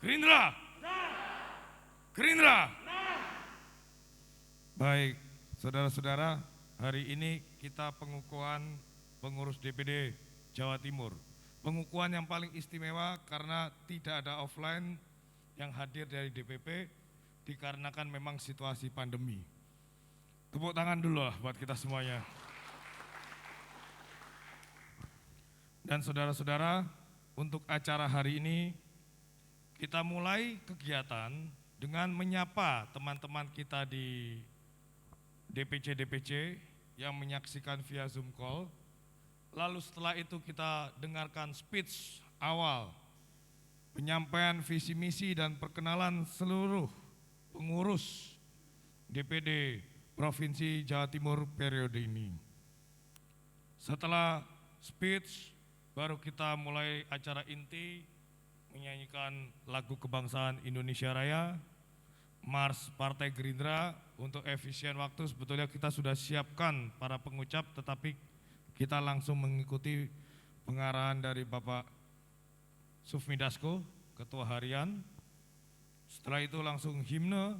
Gerindra. Gerindra. Baik, saudara-saudara, hari ini kita pengukuhan pengurus DPD Jawa Timur. Pengukuhan yang paling istimewa karena tidak ada offline yang hadir dari DPP dikarenakan memang situasi pandemi. Tepuk tangan dulu lah buat kita semuanya. Dan saudara-saudara, untuk acara hari ini kita mulai kegiatan dengan menyapa teman-teman kita di DPC yang menyaksikan via Zoom call. Lalu setelah itu kita dengarkan speech awal, penyampaian visi misi dan perkenalan seluruh pengurus DPD Provinsi Jawa Timur periode ini. Setelah speech, baru kita mulai acara inti, menyanyikan lagu kebangsaan Indonesia Raya, Mars Partai Gerindra. Untuk efisien waktu sebetulnya kita sudah siapkan para pengucap, tetapi kita langsung mengikuti pengarahan dari Bapak Sufmi Dasko, Ketua Harian. Setelah itu langsung himne,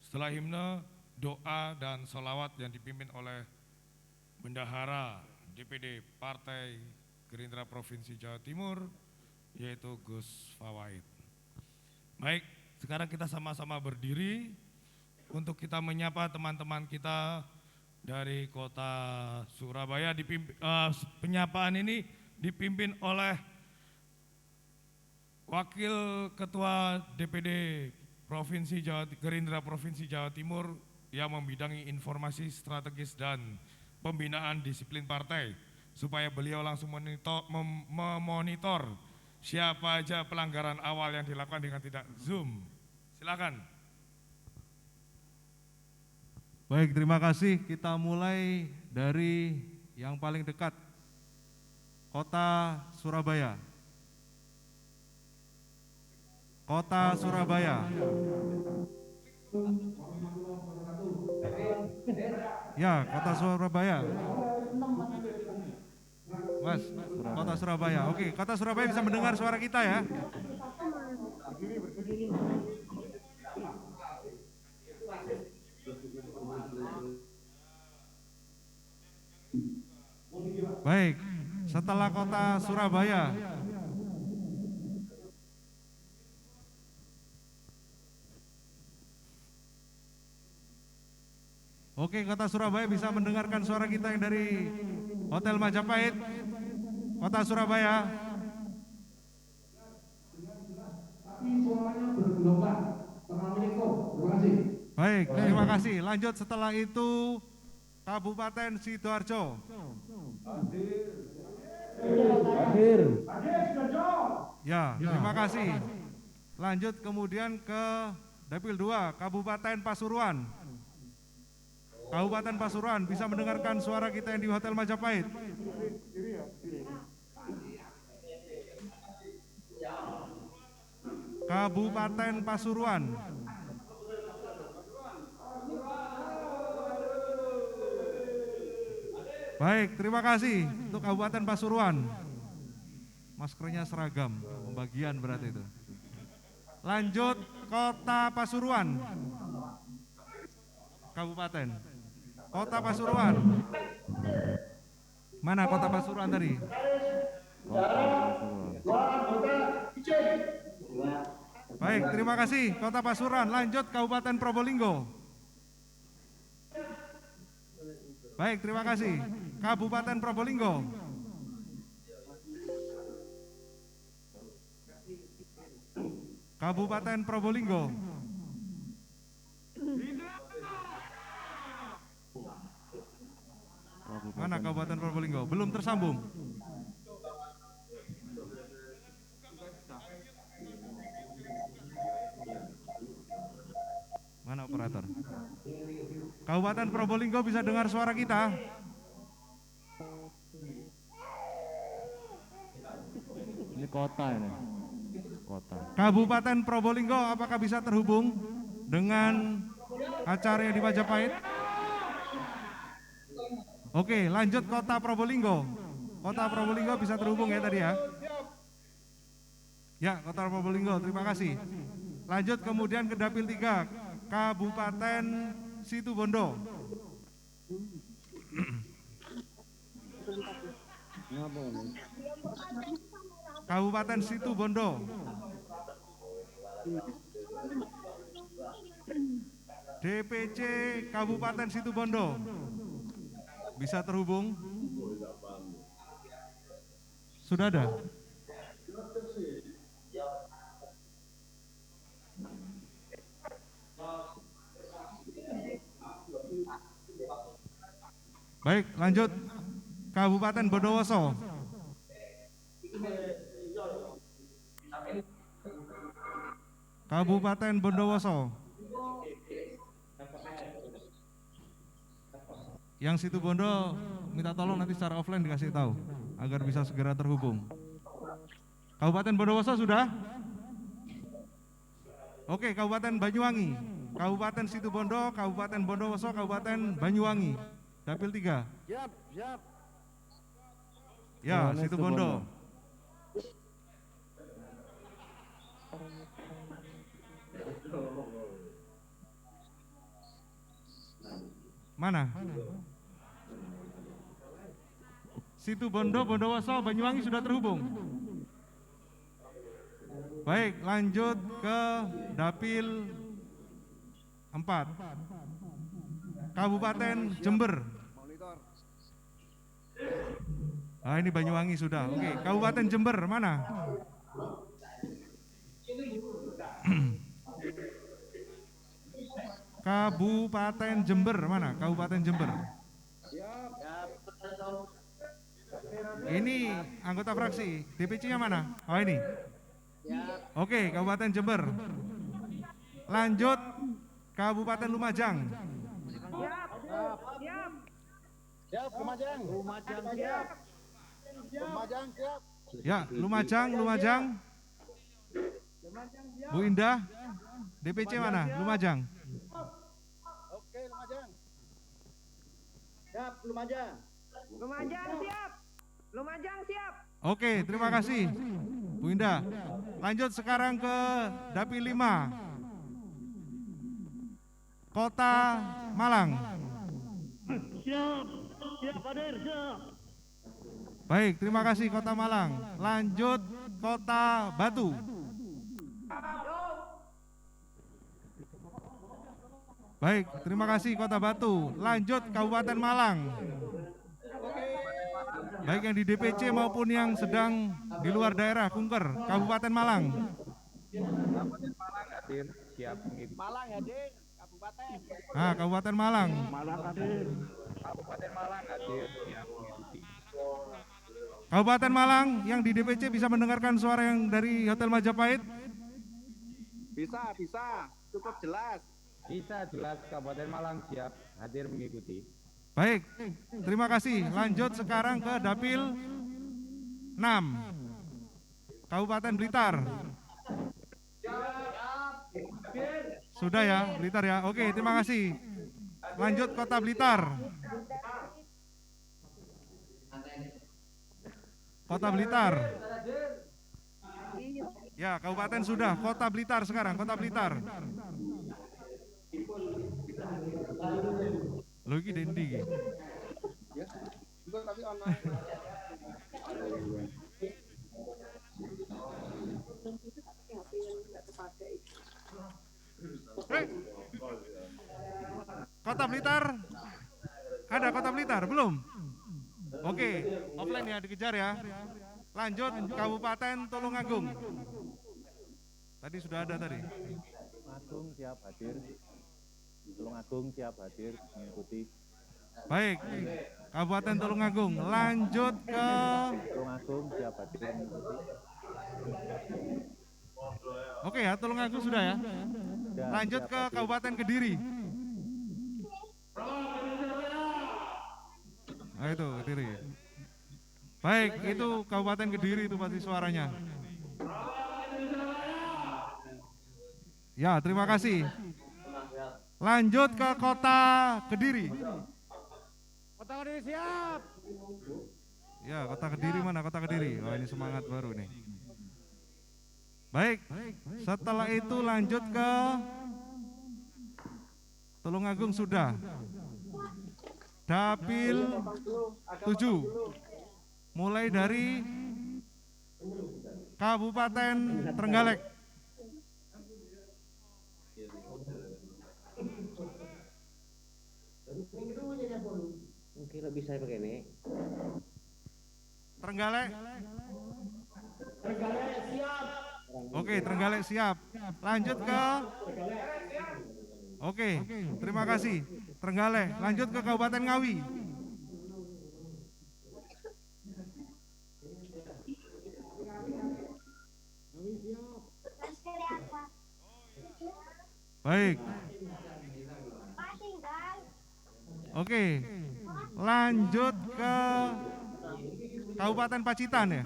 setelah himne doa dan sholawat yang dipimpin oleh Bendahara DPD Partai Gerindra Provinsi Jawa Timur, yaitu Gus Fawait. Baik, sekarang kita sama-sama berdiri untuk kita menyapa teman-teman kita dari kota Surabaya. Penyapaan ini dipimpin oleh Wakil Ketua DPD Provinsi Gerindra Provinsi Jawa Timur yang membidangi informasi strategis dan pembinaan disiplin partai, supaya beliau langsung memonitor siapa aja pelanggaran awal yang dilakukan dengan tidak Zoom. Silakan. Baik, terima kasih. Kita mulai dari yang paling dekat, Kota Surabaya. Kota Surabaya. Ya, Kota Surabaya. Mas, Kota Surabaya. Oke, Kota Surabaya bisa mendengar suara kita ya? Baik, setelah Kota Surabaya, oke, Kota Surabaya bisa mendengarkan suara kita yang dari Hotel Majapahit, Kota Surabaya. Baik, terima kasih. Lanjut setelah itu Kabupaten Sidoarjo. Hadir. Ya, terima kasih. Lanjut kemudian ke Dapil 2, Kabupaten Pasuruan. Kabupaten Pasuruan bisa mendengarkan suara kita yang di Hotel Majapahit. Kabupaten Pasuruan. Baik, terima kasih untuk Kabupaten Pasuruan. Maskernya seragam, pembagian berarti itu. Lanjut Kota Pasuruan. Kabupaten. Kota Pasuruan. Mana Kota Pasuruan tadi? Baik, terima kasih Kota Pasuruan. Lanjut Kabupaten Probolinggo. Baik, terima kasih. Kabupaten Probolinggo. Kabupaten Probolinggo. Mana Kabupaten Probolinggo? Belum tersambung. Mana operator? Kabupaten Probolinggo bisa dengar suara kita? Ini kota ini. Kota. Kabupaten Probolinggo apakah bisa terhubung dengan acara yang di Majapahit? Oke, lanjut Kota Probolinggo. Kota Probolinggo bisa terhubung ya tadi ya? Ya, Kota Probolinggo, terima kasih. Lanjut kemudian ke Dapil 3, Kabupaten Situbondo. Kabupaten Situbondo. DPC Kabupaten Situbondo. Bisa terhubung? Sudah ada? Baik, lanjut Kabupaten Bondowoso. Kabupaten Bondowoso. Yang Situbondo minta tolong nanti secara offline dikasih tahu agar bisa segera terhubung. Kabupaten Bondowoso sudah? Oke, Kabupaten Banyuwangi. Kabupaten Situbondo, Kabupaten Bondowoso, Kabupaten Banyuwangi. Dapil 3. Siap, siap. Ya, Situbondo. Mana? Situbondo, Bondowoso, Banyuwangi sudah terhubung. Baik, lanjut ke Dapil 4. Kabupaten Jember. Ah, ini Banyuwangi sudah. Oke, Kabupaten Jember mana? Kabupaten Jember mana? Kabupaten Jember. Ini anggota fraksi. DPC-nya mana? Oh ini. Oke, Kabupaten Jember. Lanjut Kabupaten Lumajang. Siap, Lumajang. Lumajang siap. Lumajang siap. Ya, Lumajang. Bu Indah, DPC mana? Lumajang. Oke, Lumajang. Siap, Lumajang. Lumajang siap. Lumajang siap. Oke, terima kasih Bu Indah. Lanjut sekarang ke Dapil 5. Kota Malang. Siap, siap hadir, siap. Baik, terima kasih Kota Malang. Lanjut Kota Batu. Baik, terima kasih Kota Batu. Lanjut Kabupaten Malang. Baik yang di DPC maupun yang sedang di luar daerah, Kunker, Kabupaten Malang. Kabupaten Malang hadir, siap mengikuti. Malang hadir, kabupaten. Nah, Kabupaten Malang. Kabupaten Malang hadir, siap mengikuti. Kabupaten Malang yang di DPC bisa mendengarkan suara yang dari Hotel Majapahit? Bisa, cukup jelas. Bisa jelas, Kabupaten Malang siap hadir mengikuti. Baik, terima kasih. Lanjut sekarang ke Dapil 6. Kabupaten Blitar. Sudah ya, Blitar ya. Oke, terima kasih. Lanjut Kota Blitar. Kota Blitar. Ya, kabupaten sudah. Kota Blitar sekarang, Kota Blitar. Lo iki dendi iki. Kota Blitar. Ada Kota Blitar? Belum? Oke, offline ya, dikejar ya. Lanjut Kabupaten Tulungagung. Tadi sudah ada tadi. Tulungagung siap hadir. Tulungagung siap hadir mengikuti. Baik, Kabupaten Tulungagung. Lanjut ke Tulungagung siap hadir mengikuti. Oke ya, Tulungagung sudah ya. Lanjut ke Kabupaten Kediri. Nah itu Kediri. Baik, itu Kabupaten Kediri itu pasti suaranya. Ya, terima kasih. Lanjut ke Kota Kediri. Kota Kediri siap. Ya, Kota Kediri mana? Kota Kediri. Oh, ini semangat baru nih. Baik, setelah itu lanjut ke Tulungagung sudah. Dapil 7. Mulai dari Kabupaten Trenggalek. Mungkin lebih saya pakai ini. Trenggalek. Oke, Trenggalek siap. Lanjut ke Oke, terima kasih. Trenggalek, lanjut ke Kabupaten Ngawi. Baik. Oke, lanjut ke Kabupaten Pacitan ya.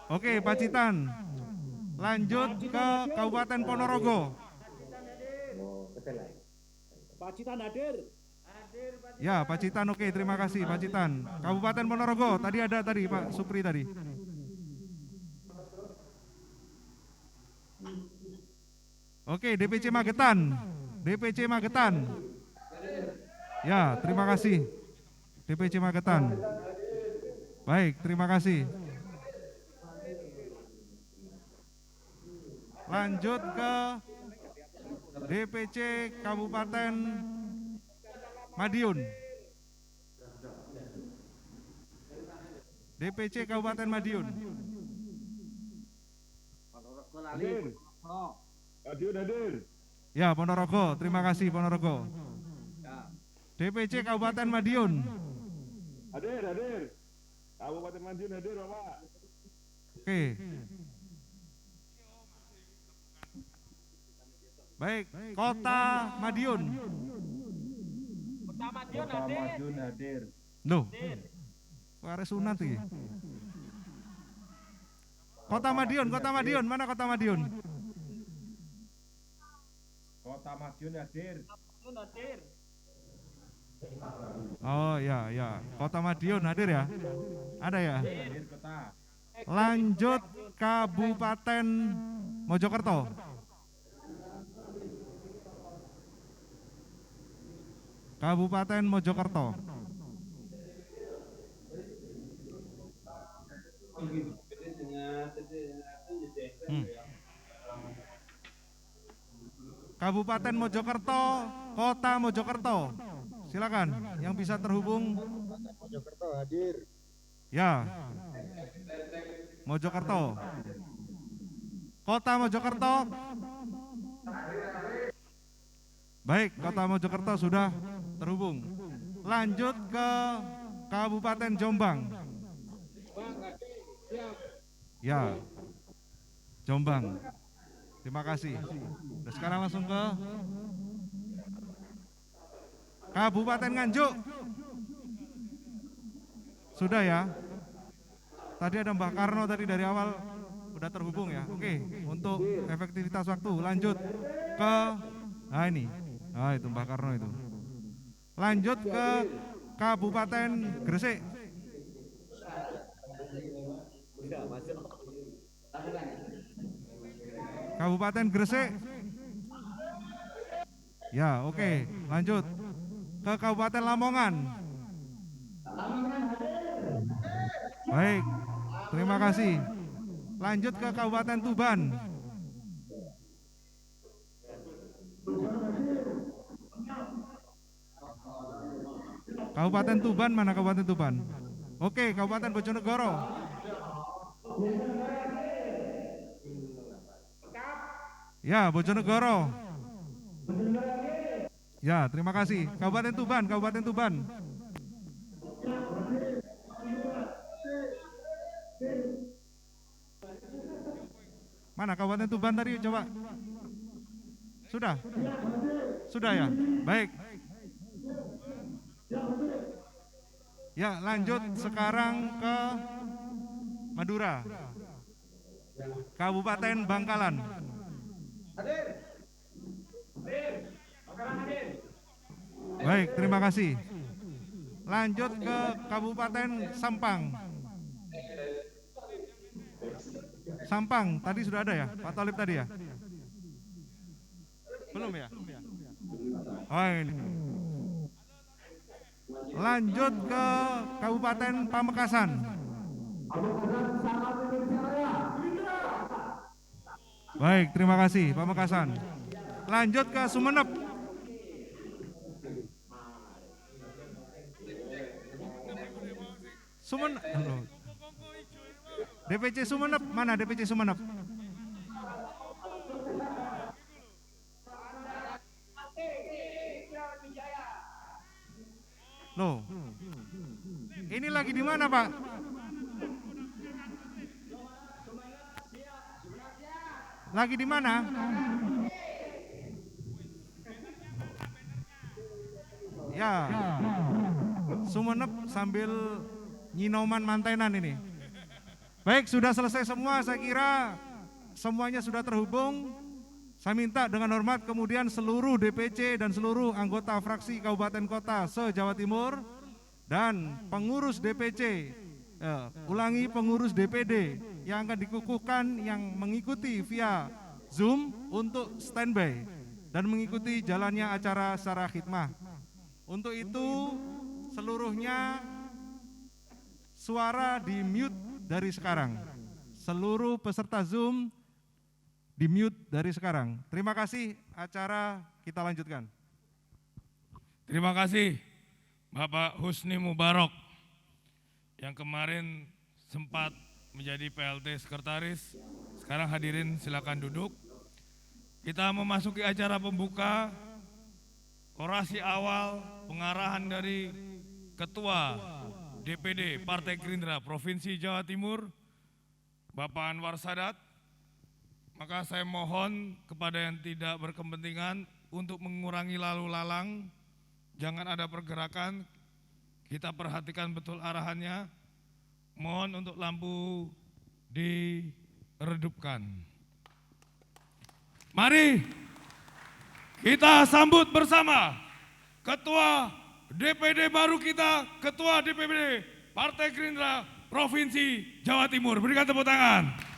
Oke, Pacitan. Lanjut ke Kabupaten Ponorogo. Pacitan hadir. Ya, Pacitan, oke, terima kasih Pacitan. Kabupaten Ponorogo, tadi ada tadi Pak Supri tadi. Oke, DPC Magetan. DPC Magetan. Ya, terima kasih. DPC Magetan. Baik, terima kasih. Lanjut ke DPC Kabupaten Madiun. DPC Kabupaten Madiun. Hadir. Ya, Ponorogo, terima kasih Ponorogo. DPC Kabupaten Madiun. Hadir. Kabupaten Madiun hadir, Bapak. Oke. Baik, Kota Madiun. Kota Madiun hadir. Loh, kok arek sunat iki? Kota Madiun, mana Kota Madiun? Kota Madiun hadir. Oh ya, Kota Madiun hadir ya? Ada ya? Hadir kota. Lanjut Kabupaten Mojokerto. Kabupaten Mojokerto. Kabupaten Mojokerto, Kota Mojokerto. Silakan yang bisa terhubung. Mojokerto hadir. Ya. Mojokerto. Kota Mojokerto. Baik, Kota Mojokerto sudah terhubung. Lanjut ke Kabupaten Jombang. Ya, Jombang. Terima kasih. Nah, sekarang langsung ke Kabupaten Nganjuk. Sudah ya. Tadi ada Mbah Karno tadi dari awal udah terhubung ya. Oke, untuk efektivitas waktu lanjut ke ini. Itu Mbah Karno itu. Lanjut ke Kabupaten Gresik. Kabupaten Gresik. Ya, oke. Lanjut ke Kabupaten Lamongan. Baik, terima kasih. Lanjut ke Kabupaten Tuban. Kabupaten Tuban, mana Kabupaten Tuban? Oke, Kabupaten Bojonegoro. Ya, Bojonegoro. Ya, terima kasih. Kabupaten Tuban, Kabupaten Tuban. Mana Kabupaten Tuban tadi, coba. Sudah? Sudah ya? Baik. Ya, lanjut sekarang ke Madura. Kabupaten Bangkalan. Baik, terima kasih. Lanjut ke Kabupaten Sampang. Sampang, tadi sudah ada ya, Pak Tolib tadi ya? Belum ya? Oh ini. Lanjut ke Kabupaten Pamekasan. Baik, terima kasih Pamekasan. Lanjut ke Sumenep. DPC Sumenep, mana DPC Sumenep? Loh, ini lagi di mana Pak? Lagi di mana? Ya, Sumenep sambil nyinoman mantenan ini. Baik, sudah selesai semua, saya kira semuanya sudah terhubung. Saya minta dengan hormat kemudian seluruh DPC dan seluruh anggota fraksi kabupaten kota se-Jawa Timur dan pengurus DPC, ulangi pengurus DPD yang akan dikukuhkan yang mengikuti via Zoom untuk standby dan mengikuti jalannya acara secara khidmah. Untuk itu seluruhnya suara di mute dari sekarang. Seluruh peserta Zoom di mute dari sekarang. Terima kasih, acara kita lanjutkan. Terima kasih Bapak Husni Mubarok yang kemarin sempat menjadi PLT Sekretaris. Sekarang hadirin silakan duduk. Kita memasuki acara pembuka, orasi awal, pengarahan dari Ketua DPD Partai Gerindra Provinsi Jawa Timur, Bapak Anwar Sadat. Maka saya mohon kepada yang tidak berkepentingan untuk mengurangi lalu lalang, jangan ada pergerakan, kita perhatikan betul arahannya. Mohon untuk lampu diredupkan. Mari kita sambut bersama Ketua DPD baru kita, Ketua DPD Partai Gerindra Provinsi Jawa Timur. Berikan tepuk tangan.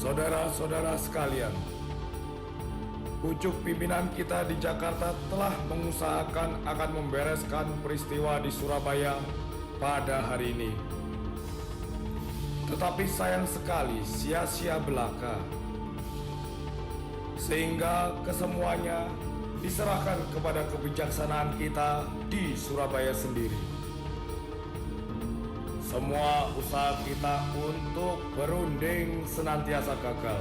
Saudara-saudara sekalian, pucuk pimpinan kita di Jakarta telah mengusahakan akan membereskan peristiwa di Surabaya pada hari ini. Tetapi sayang sekali sia-sia belaka, sehingga kesemuanya diserahkan kepada kebijaksanaan kita di Surabaya sendiri. Semua usaha kita untuk berunding senantiasa gagal.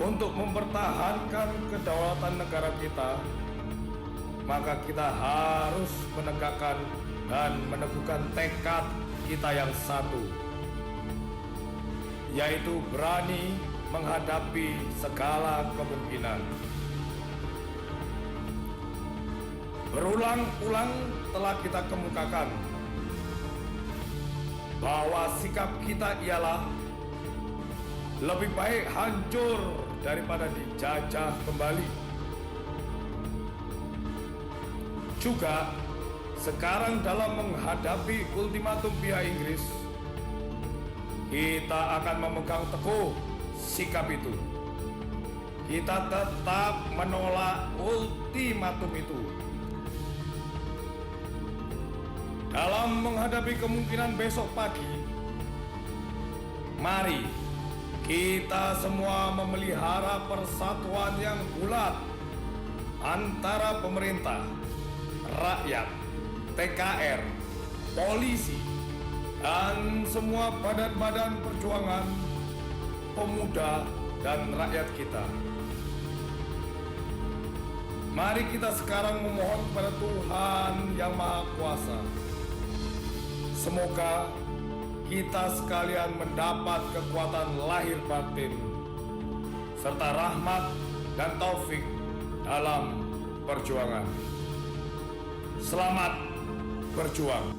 Untuk mempertahankan kedaulatan negara kita, maka kita harus menegakkan dan meneguhkan tekad kita yang satu, yaitu berani menghadapi segala kemungkinan. Berulang-ulang telah kita kemukakan bahwa sikap kita ialah lebih baik hancur daripada dijajah kembali. Juga sekarang dalam menghadapi ultimatum pihak Inggris, kita akan memegang teguh sikap itu. Kita tetap menolak ultimatum itu. Dalam menghadapi kemungkinan besok pagi, mari kita semua memelihara persatuan yang bulat antara pemerintah, rakyat, TKR, polisi, dan semua badan-badan perjuangan, pemuda, dan rakyat kita. Mari kita sekarang memohon kepada Tuhan Yang Maha Kuasa. Semoga kita sekalian mendapat kekuatan lahir batin, serta rahmat dan taufik dalam perjuangan. Selamat berjuang.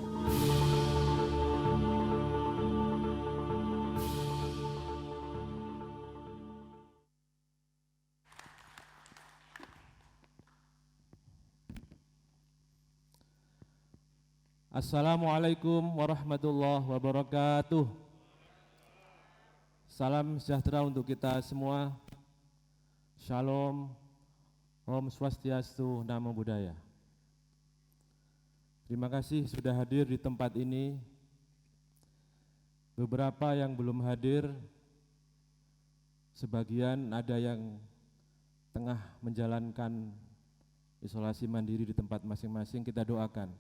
Assalamualaikum warahmatullahi wabarakatuh. Salam sejahtera untuk kita semua. Shalom, Om Swastiastu, Namo Buddhaya. Terima kasih sudah hadir di tempat ini. Beberapa yang belum hadir, sebagian ada yang tengah menjalankan isolasi mandiri di tempat masing-masing. Kita doakan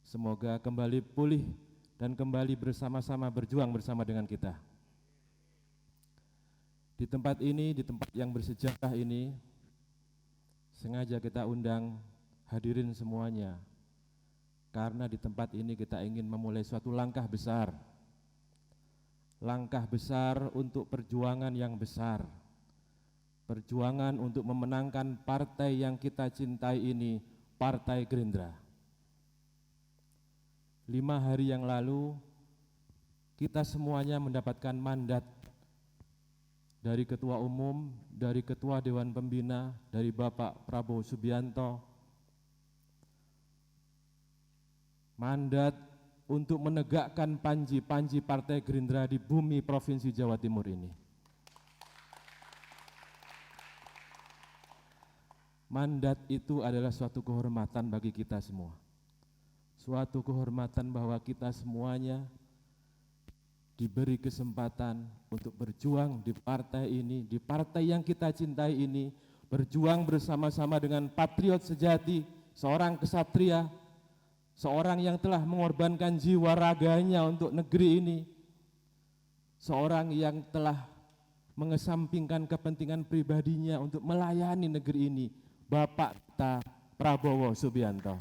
semoga kembali pulih dan kembali bersama-sama berjuang bersama dengan kita. Di tempat ini, di tempat yang bersejarah ini, sengaja kita undang hadirin semuanya, karena di tempat ini kita ingin memulai suatu langkah besar untuk perjuangan yang besar, perjuangan untuk memenangkan partai yang kita cintai ini, Partai Gerindra. 5 hari yang lalu, kita semuanya mendapatkan mandat dari Ketua Umum, dari Ketua Dewan Pembina, dari Bapak Prabowo Subianto, mandat untuk menegakkan panji-panji Partai Gerindra di bumi Provinsi Jawa Timur ini. Mandat itu adalah suatu kehormatan bagi kita semua. Suatu kehormatan bahwa kita semuanya diberi kesempatan untuk berjuang di partai ini, di partai yang kita cintai ini, berjuang bersama-sama dengan patriot sejati, seorang kesatria, seorang yang telah mengorbankan jiwa raganya untuk negeri ini, seorang yang telah mengesampingkan kepentingan pribadinya untuk melayani negeri ini, Bapak kita Prabowo Subianto.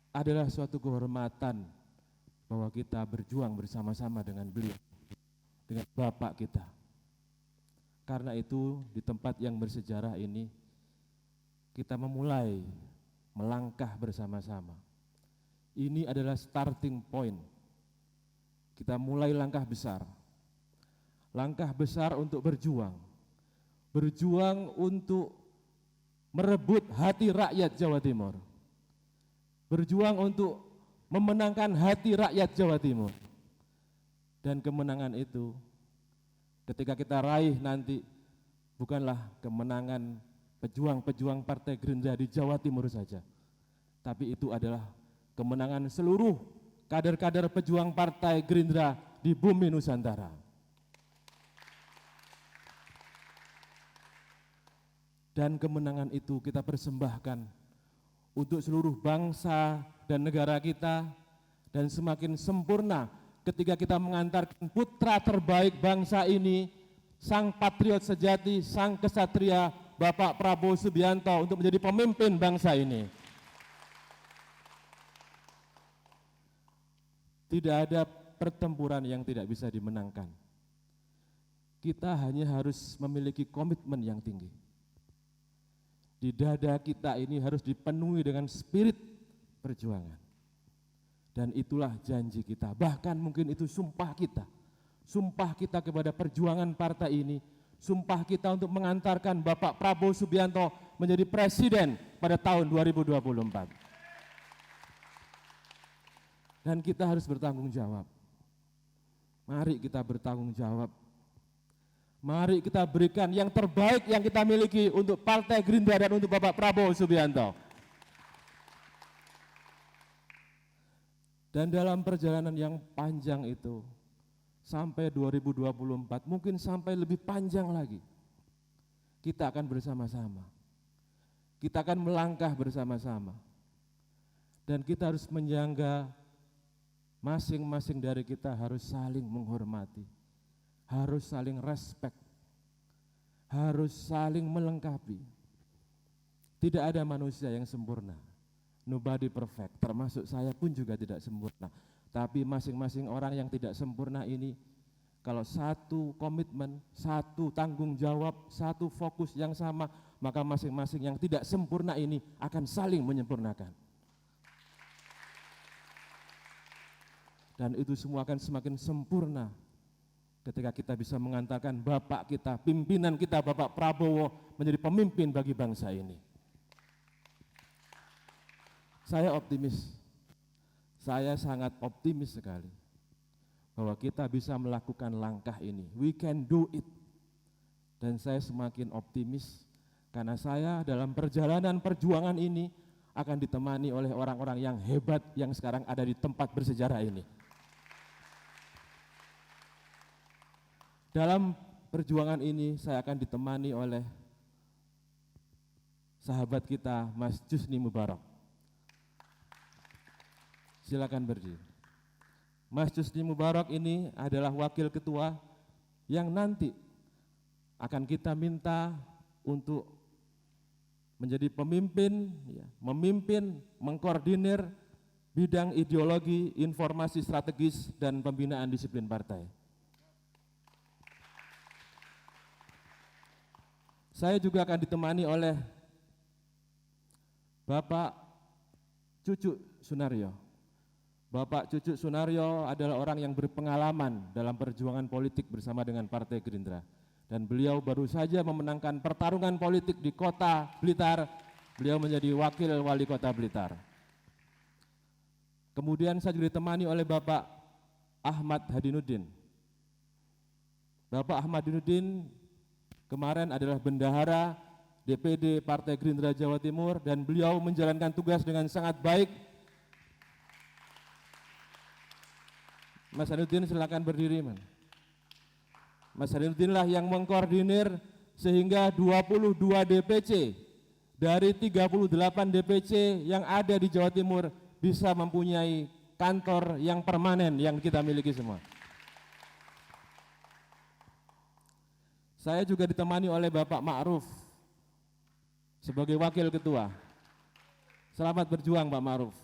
Adalah suatu kehormatan bahwa kita berjuang bersama-sama dengan beliau, dengan Bapak kita. Karena itu di tempat yang bersejarah ini kita memulai melangkah bersama-sama. Ini adalah starting point. Kita mulai langkah besar untuk berjuang. Berjuang untuk merebut hati rakyat Jawa Timur. Berjuang untuk memenangkan hati rakyat Jawa Timur. Dan kemenangan itu ketika kita raih nanti bukanlah kemenangan pejuang-pejuang Partai Gerindra di Jawa Timur saja, tapi itu adalah kemenangan seluruh kader-kader pejuang Partai Gerindra di bumi Nusantara. Dan kemenangan itu kita persembahkan untuk seluruh bangsa dan negara kita, dan semakin sempurna ketika kita mengantarkan putra terbaik bangsa ini, sang patriot sejati, sang kesatria, Bapak Prabowo Subianto, untuk menjadi pemimpin bangsa ini. Tidak ada pertempuran yang tidak bisa dimenangkan. Kita hanya harus memiliki komitmen yang tinggi. Di dada kita ini harus dipenuhi dengan spirit perjuangan. Dan itulah janji kita, bahkan mungkin itu sumpah kita. Sumpah kita kepada perjuangan partai ini, sumpah kita untuk mengantarkan Bapak Prabowo Subianto menjadi presiden pada tahun 2024. Dan kita harus bertanggung jawab. Mari kita bertanggung jawab. Mari kita berikan yang terbaik yang kita miliki untuk Partai Gerindra dan untuk Bapak Prabowo Subianto. Dan dalam perjalanan yang panjang itu, sampai 2024, mungkin sampai lebih panjang lagi, kita akan bersama-sama. Kita akan melangkah bersama-sama. Dan kita harus menjaga, masing-masing dari kita harus saling menghormati, harus saling respect, harus saling melengkapi. Tidak ada manusia yang sempurna, nobody perfect, termasuk saya pun juga tidak sempurna. Tapi masing-masing orang yang tidak sempurna ini, kalau satu komitmen, satu tanggung jawab, satu fokus yang sama, maka masing-masing yang tidak sempurna ini akan saling menyempurnakan. Dan itu semua akan semakin sempurna ketika kita bisa mengantarkan Bapak kita, pimpinan kita Bapak Prabowo menjadi pemimpin bagi bangsa ini. Saya optimis, saya sangat optimis sekali bahwa kita bisa melakukan langkah ini. We can do it. Dan saya semakin optimis karena saya dalam perjalanan perjuangan ini akan ditemani oleh orang-orang yang hebat yang sekarang ada di tempat bersejarah ini. Dalam perjuangan ini saya akan ditemani oleh sahabat kita Mas Jusni Mubarak. Silakan berdiri. Mas Jusni Mubarak ini adalah wakil ketua yang nanti akan kita minta untuk menjadi pemimpin, memimpin, mengkoordinir bidang ideologi, informasi strategis, dan pembinaan disiplin partai. Saya juga akan ditemani oleh Bapak Cucu Sunaryo. Bapak Cucu Sunaryo adalah orang yang berpengalaman dalam perjuangan politik bersama dengan Partai Gerindra. Dan beliau baru saja memenangkan pertarungan politik di Kota Blitar. Beliau menjadi wakil wali Kota Blitar. Kemudian saya juga ditemani oleh Bapak Ahmad Hadinuddin. Bapak Ahmad Hadinuddin kemarin adalah bendahara DPD Partai Gerindra Jawa Timur dan beliau menjalankan tugas dengan sangat baik. Mas Hadinuddin silakan berdiri, Man. Mas Hadinuddin lah yang mengkoordinir sehingga 22 DPC dari 38 DPC yang ada di Jawa Timur bisa mempunyai kantor yang permanen yang kita miliki semua. Saya juga ditemani oleh Bapak Ma'ruf sebagai wakil ketua. Selamat berjuang Pak Ma'ruf.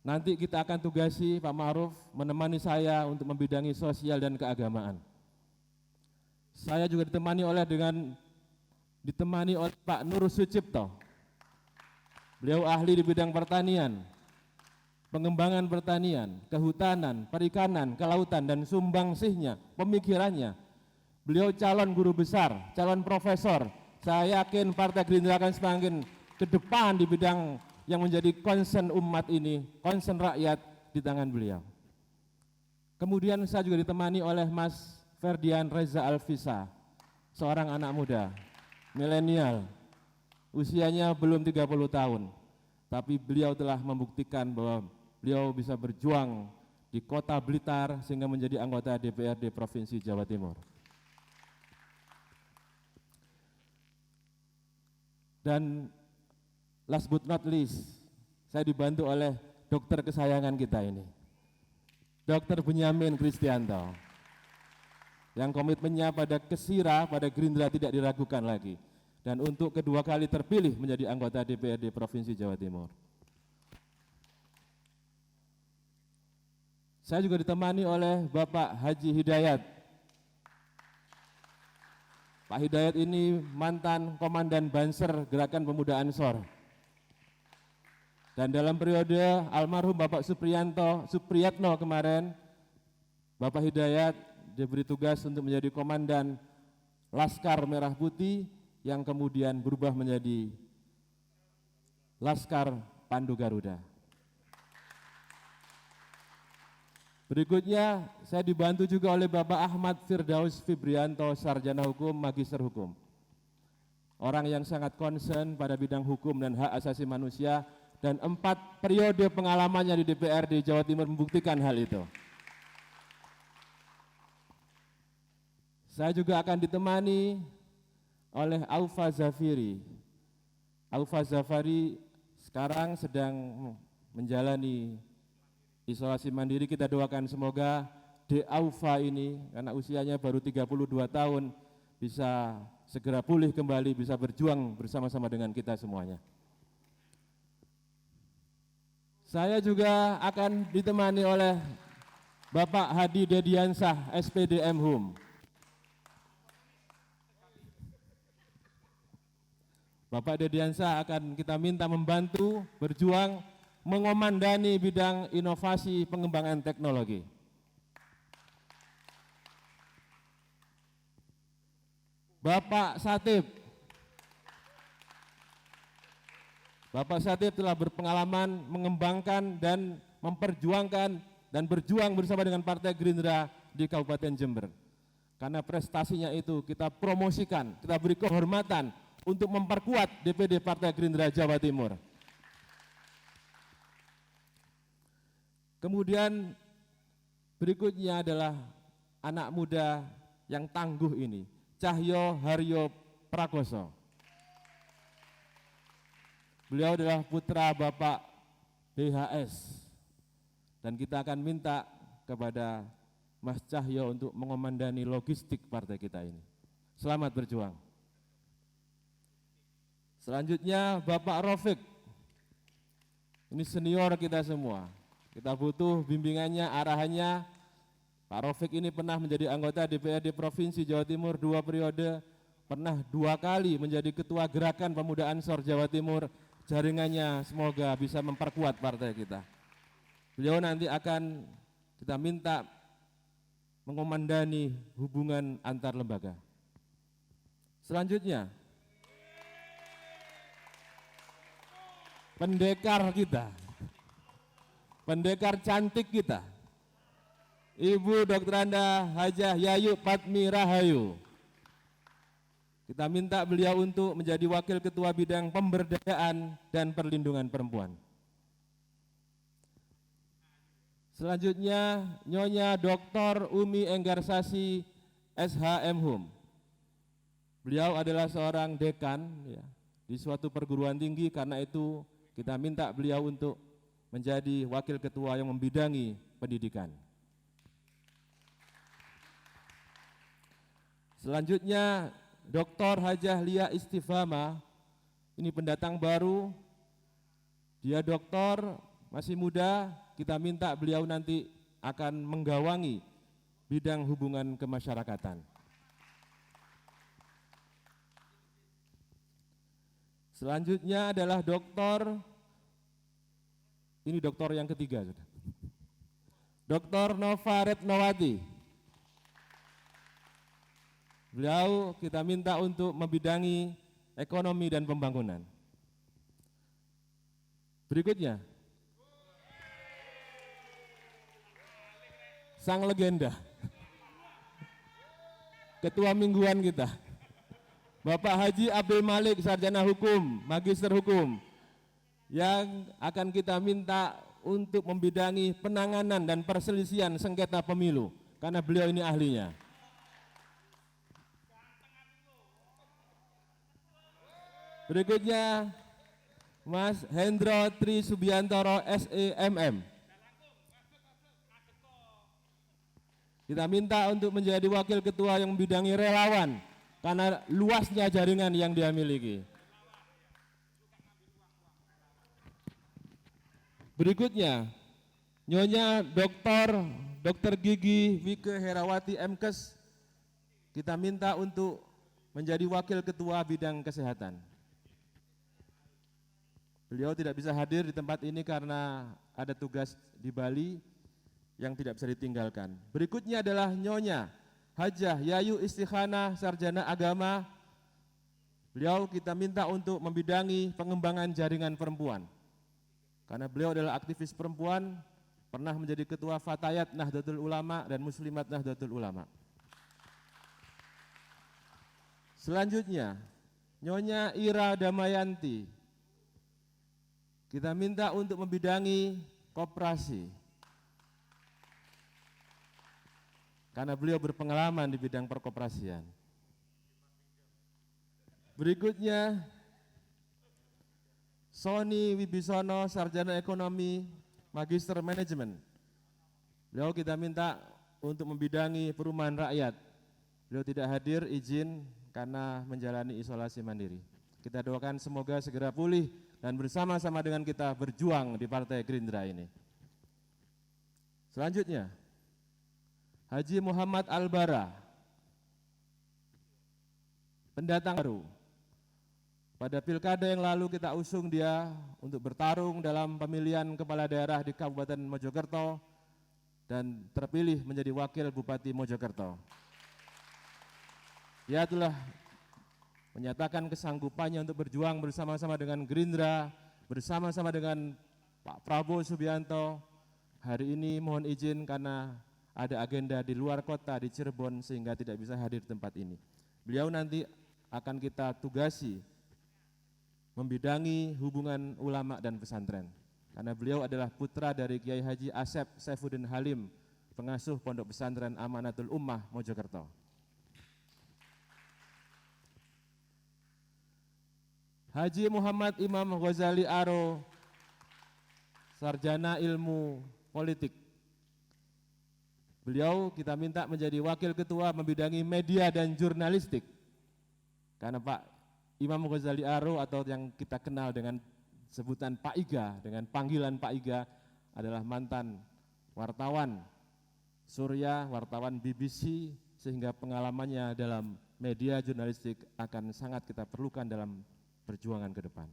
Nanti kita akan tugasi Pak Ma'ruf menemani saya untuk membidangi sosial dan keagamaan. Saya juga ditemani oleh Pak Nur Sucipto. Beliau ahli di bidang pertanian, pengembangan pertanian, kehutanan, perikanan, kelautan, dan sumbangsihnya, pemikirannya. Beliau calon guru besar, calon profesor. Saya yakin Partai Gerindra akan semakin ke depan di bidang yang menjadi concern umat ini, concern rakyat di tangan beliau. Kemudian saya juga ditemani oleh Mas Ferdian Reza Alvisa, seorang anak muda, milenial, usianya belum 30 tahun, tapi beliau telah membuktikan bahwa beliau bisa berjuang di kota Blitar sehingga menjadi anggota DPRD Provinsi Jawa Timur. Dan last but not least, saya dibantu oleh dokter kesayangan kita ini, Dr. Benyamin Kristianto, yang komitmennya pada Kesira, pada Gerindra tidak diragukan lagi, dan untuk kedua kali terpilih menjadi anggota DPRD Provinsi Jawa Timur. Saya juga ditemani oleh Bapak Haji Hidayat. Pak Hidayat ini mantan Komandan Banser Gerakan Pemuda Ansor. Dan dalam periode almarhum Bapak Supriyatno kemarin, Bapak Hidayat diberi tugas untuk menjadi Komandan Laskar Merah Putih yang kemudian berubah menjadi Laskar Pandu Garuda. Berikutnya saya dibantu juga oleh Bapak Ahmad Firdaus Fibrianto, Sarjana Hukum, Magister Hukum. Orang yang sangat concern pada bidang hukum dan hak asasi manusia, dan 4 periode pengalamannya di DPRD Jawa Timur membuktikan hal itu. Saya juga akan ditemani oleh Aufa Zafiri. Aufa Zafari sekarang sedang menjalani isolasi mandiri. Kita doakan semoga Aufa ini, karena usianya baru 32 tahun, bisa segera pulih kembali, bisa berjuang bersama-sama dengan kita semuanya. Saya juga akan ditemani oleh Bapak Hadi Dediansah, SPD M.Hum. Bapak Dediansah akan kita minta membantu berjuang mengomandani bidang inovasi pengembangan teknologi. Bapak Satip telah berpengalaman mengembangkan dan memperjuangkan dan berjuang bersama dengan Partai Gerindra di Kabupaten Jember. Karena prestasinya itu kita promosikan, kita beri kehormatan untuk memperkuat DPD Partai Gerindra Jawa Timur. Kemudian berikutnya adalah anak muda yang tangguh ini, Cahyo Haryo Prakoso. Beliau adalah putra Bapak BHS, dan kita akan minta kepada Mas Cahyo untuk mengomandani logistik partai kita ini. Selamat berjuang. Selanjutnya Bapak Rofik, ini senior kita semua. Kita butuh bimbingannya, arahannya. Pak Rofik ini pernah menjadi anggota DPRD Provinsi Jawa Timur 2 periode, pernah 2 kali menjadi Ketua Gerakan Pemuda Ansor Jawa Timur. Jaringannya semoga bisa memperkuat partai kita. Beliau nanti akan kita minta mengomandani hubungan antar lembaga. Selanjutnya, pendekar kita, pendekar cantik kita, Ibu Dr. Anda Hajah Yayu Patmi Rahayu. Kita minta beliau untuk menjadi Wakil Ketua Bidang Pemberdayaan dan Perlindungan Perempuan. Selanjutnya Nyonya Dr. Umi Enggarsasi SHM.Hum. Beliau adalah seorang dekan ya, di suatu perguruan tinggi, karena itu kita minta beliau untuk menjadi Wakil Ketua yang membidangi pendidikan. Selanjutnya Dr. Hajah Lia Istifama, ini pendatang baru, dia doktor, masih muda, kita minta beliau nanti akan menggawangi bidang hubungan kemasyarakatan. Selanjutnya adalah doktor, ini doktor yang ketiga, Dr. Nova Retnowati. Beliau kita minta untuk membidangi ekonomi dan pembangunan. Berikutnya, sang legenda, ketua mingguan kita, Bapak Haji Abdul Malik, sarjana hukum, magister hukum, yang akan kita minta untuk membidangi penanganan dan perselisihan sengketa pemilu, karena beliau ini ahlinya. Berikutnya Mas Hendro Tri Subiantoro SEMM. Kita minta untuk menjadi wakil ketua yang membidangi relawan karena luasnya jaringan yang dia miliki. Berikutnya Nyonya Dr. Gigi Wike Herawati MKes, kita minta untuk menjadi wakil ketua bidang kesehatan. Beliau tidak bisa hadir di tempat ini karena ada tugas di Bali yang tidak bisa ditinggalkan. Berikutnya adalah Nyonya Hajah Yayu Istikhana, sarjana agama. Beliau kita minta untuk membidangi pengembangan jaringan perempuan. Karena beliau adalah aktivis perempuan, pernah menjadi ketua Fatayat Nahdlatul Ulama dan Muslimat Nahdlatul Ulama. Selanjutnya, Nyonya Ira Damayanti. Kita minta untuk membidangi koperasi. Karena beliau berpengalaman di bidang perkoperasian. Berikutnya, Sony Wibisono, sarjana ekonomi, magister manajemen. Beliau kita minta untuk membidangi perumahan rakyat. Beliau tidak hadir, izin karena menjalani isolasi mandiri. Kita doakan semoga segera pulih dan bersama-sama dengan kita berjuang di Partai Gerindra ini. Selanjutnya, Haji Muhammad Albara, pendatang baru. Pada pilkada yang lalu kita usung dia untuk bertarung dalam pemilihan kepala daerah di Kabupaten Mojokerto dan terpilih menjadi wakil Bupati Mojokerto. Dia telah menyatakan kesanggupannya untuk berjuang bersama-sama dengan Gerindra, bersama-sama dengan Pak Prabowo Subianto. Hari ini mohon izin karena ada agenda di luar kota di Cirebon sehingga tidak bisa hadir di tempat ini. Beliau nanti akan kita tugasi membidangi hubungan ulama dan pesantren. Karena beliau adalah putra dari Kiai Haji Asep Saifuddin Halim, pengasuh Pondok Pesantren Amanatul Ummah Mojokerto. Haji Muhammad Imam Ghazali Aro, sarjana ilmu politik. Beliau kita minta menjadi wakil ketua membidangi media dan jurnalistik. Karena Pak Imam Ghazali Aro atau yang kita kenal dengan sebutan Pak Iga, dengan panggilan Pak Iga adalah mantan wartawan Surya, wartawan BBC, sehingga pengalamannya dalam media jurnalistik akan sangat kita perlukan dalam perjuangan ke depan.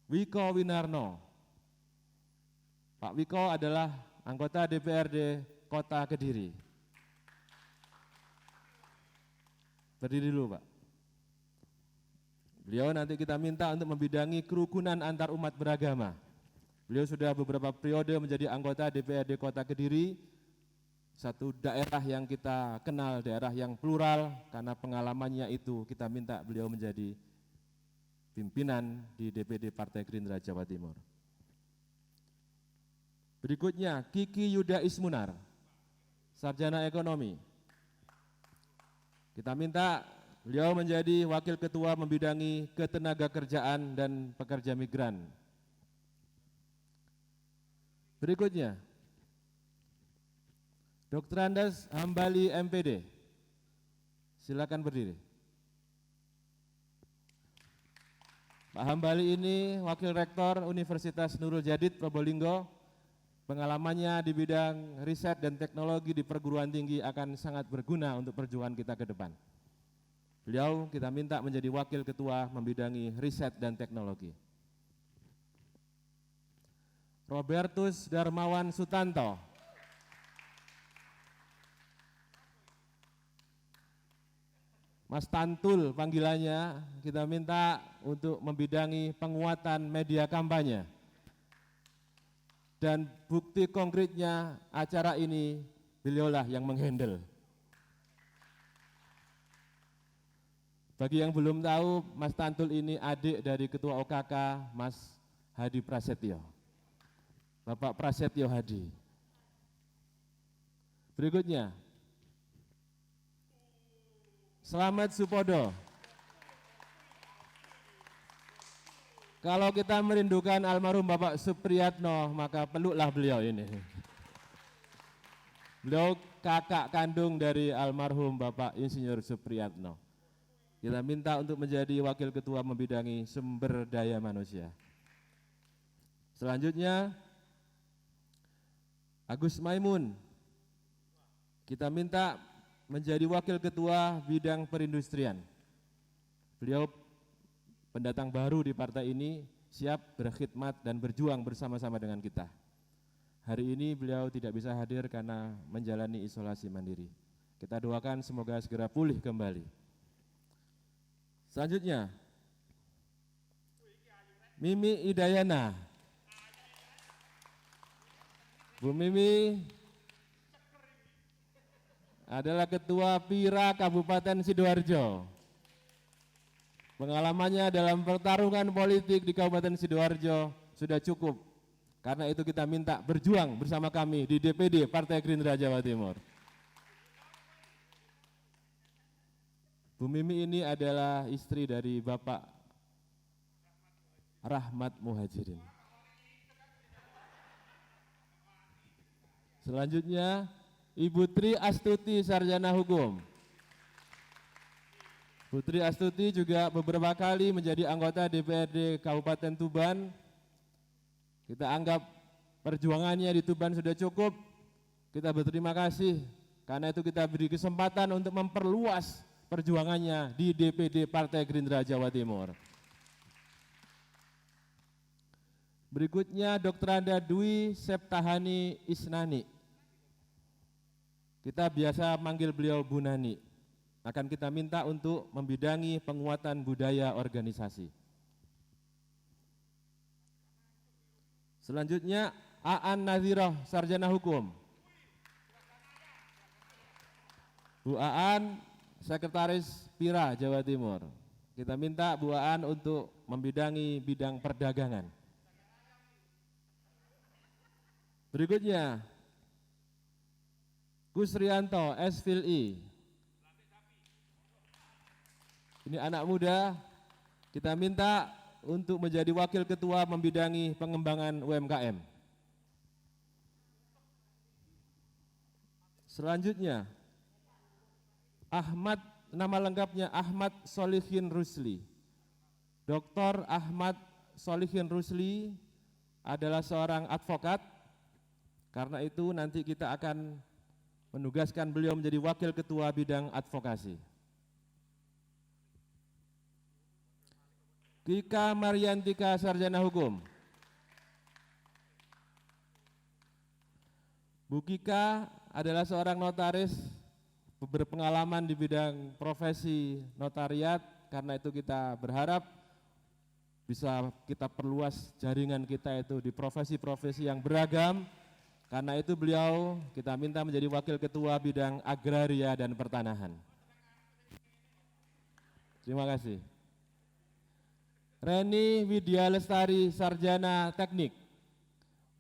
Wiko Winarno. Pak Wiko adalah anggota DPRD Kota Kediri. Berdiri dulu, Pak. Beliau nanti kita minta untuk membidangi kerukunan antar umat beragama. Beliau sudah beberapa periode menjadi anggota DPRD Kota Kediri, satu daerah yang kita kenal, daerah yang plural, karena pengalamannya itu kita minta beliau menjadi pimpinan di DPD Partai Gerindra Jawa Timur. Berikutnya Kiki Yuda Ismunar, sarjana ekonomi. Kita minta beliau menjadi wakil ketua membidangi ketenagakerjaan dan pekerja migran. Berikutnya, Dr. Andes Hambali MPD. Silakan berdiri. Pak Hambali ini wakil rektor Universitas Nurul Jadid Probolinggo. Pengalamannya di bidang riset dan teknologi di perguruan tinggi akan sangat berguna untuk perjuangan kita ke depan. Beliau kita minta menjadi wakil ketua membidangi riset dan teknologi. Robertus Darmawan Sutanto. Mas Tantul panggilannya, kita minta untuk membidangi penguatan media kampanye. dan bukti konkretnya acara ini beliaulah yang menghandle. Bagi yang belum tahu, Mas Tantul ini adik dari Ketua OKK, Mas Hadi Prasetyo. Bapak Prasetyo Hadi. Berikutnya, Slamet Supodo. Kalau kita merindukan almarhum Bapak Supriyatno, maka peluklah beliau ini. Beliau kakak kandung dari almarhum Bapak Insinyur Supriyatno. Kita minta untuk menjadi wakil ketua membidangi sumber daya manusia. Selanjutnya, Agus Maimun. Kita minta menjadi wakil ketua bidang perindustrian. Beliau pendatang baru di partai ini, siap berkhidmat dan berjuang bersama-sama dengan kita. Hari ini beliau tidak bisa hadir karena menjalani isolasi mandiri. Kita doakan semoga segera pulih kembali. Selanjutnya, Mimi Idayana. Bu Mimi adalah Ketua PIRA Kabupaten Sidoarjo. Pengalamannya dalam pertarungan politik di Kabupaten Sidoarjo sudah cukup. Karena itu kita minta berjuang bersama kami di DPD Partai Gerindra Jawa Timur. Bu Mimi ini adalah istri dari Bapak Rahmat Muhajirin. Selanjutnya, Ibu Tri Astuti, sarjana hukum. Putri Astuti juga beberapa kali menjadi anggota DPRD Kabupaten Tuban. Kita anggap perjuangannya di Tuban sudah cukup. Kita berterima kasih karena itu kita beri kesempatan untuk memperluas perjuangannya di DPD Partai Gerindra Jawa Timur. Berikutnya Dr. Anda Dwi Septahani Isnani. Kita biasa manggil beliau Bu Nani. Akan kita minta untuk membidangi penguatan budaya organisasi. Selanjutnya Aan Naziroh, sarjana hukum. Bu Aan, sekretaris PIRA Jawa Timur. Kita minta Bu Aan untuk membidangi bidang perdagangan. Berikutnya Gus Rianto, SFILI. Ini anak muda, kita minta untuk menjadi wakil ketua membidangi pengembangan UMKM. Selanjutnya, Ahmad, nama lengkapnya Ahmad Solihin Rusli. Dr. Ahmad Solihin Rusli adalah seorang advokat, karena itu nanti kita akan menugaskan beliau menjadi wakil ketua bidang advokasi. Kika Mariantika, sarjana hukum. Bu Kika adalah seorang notaris berpengalaman di bidang profesi notariat, karena itu kita berharap bisa kita perluas jaringan kita itu di profesi-profesi yang beragam. Karena itu beliau kita minta menjadi wakil ketua bidang agraria dan pertanahan. Terima kasih. Reni Widya Lestari, sarjana teknik,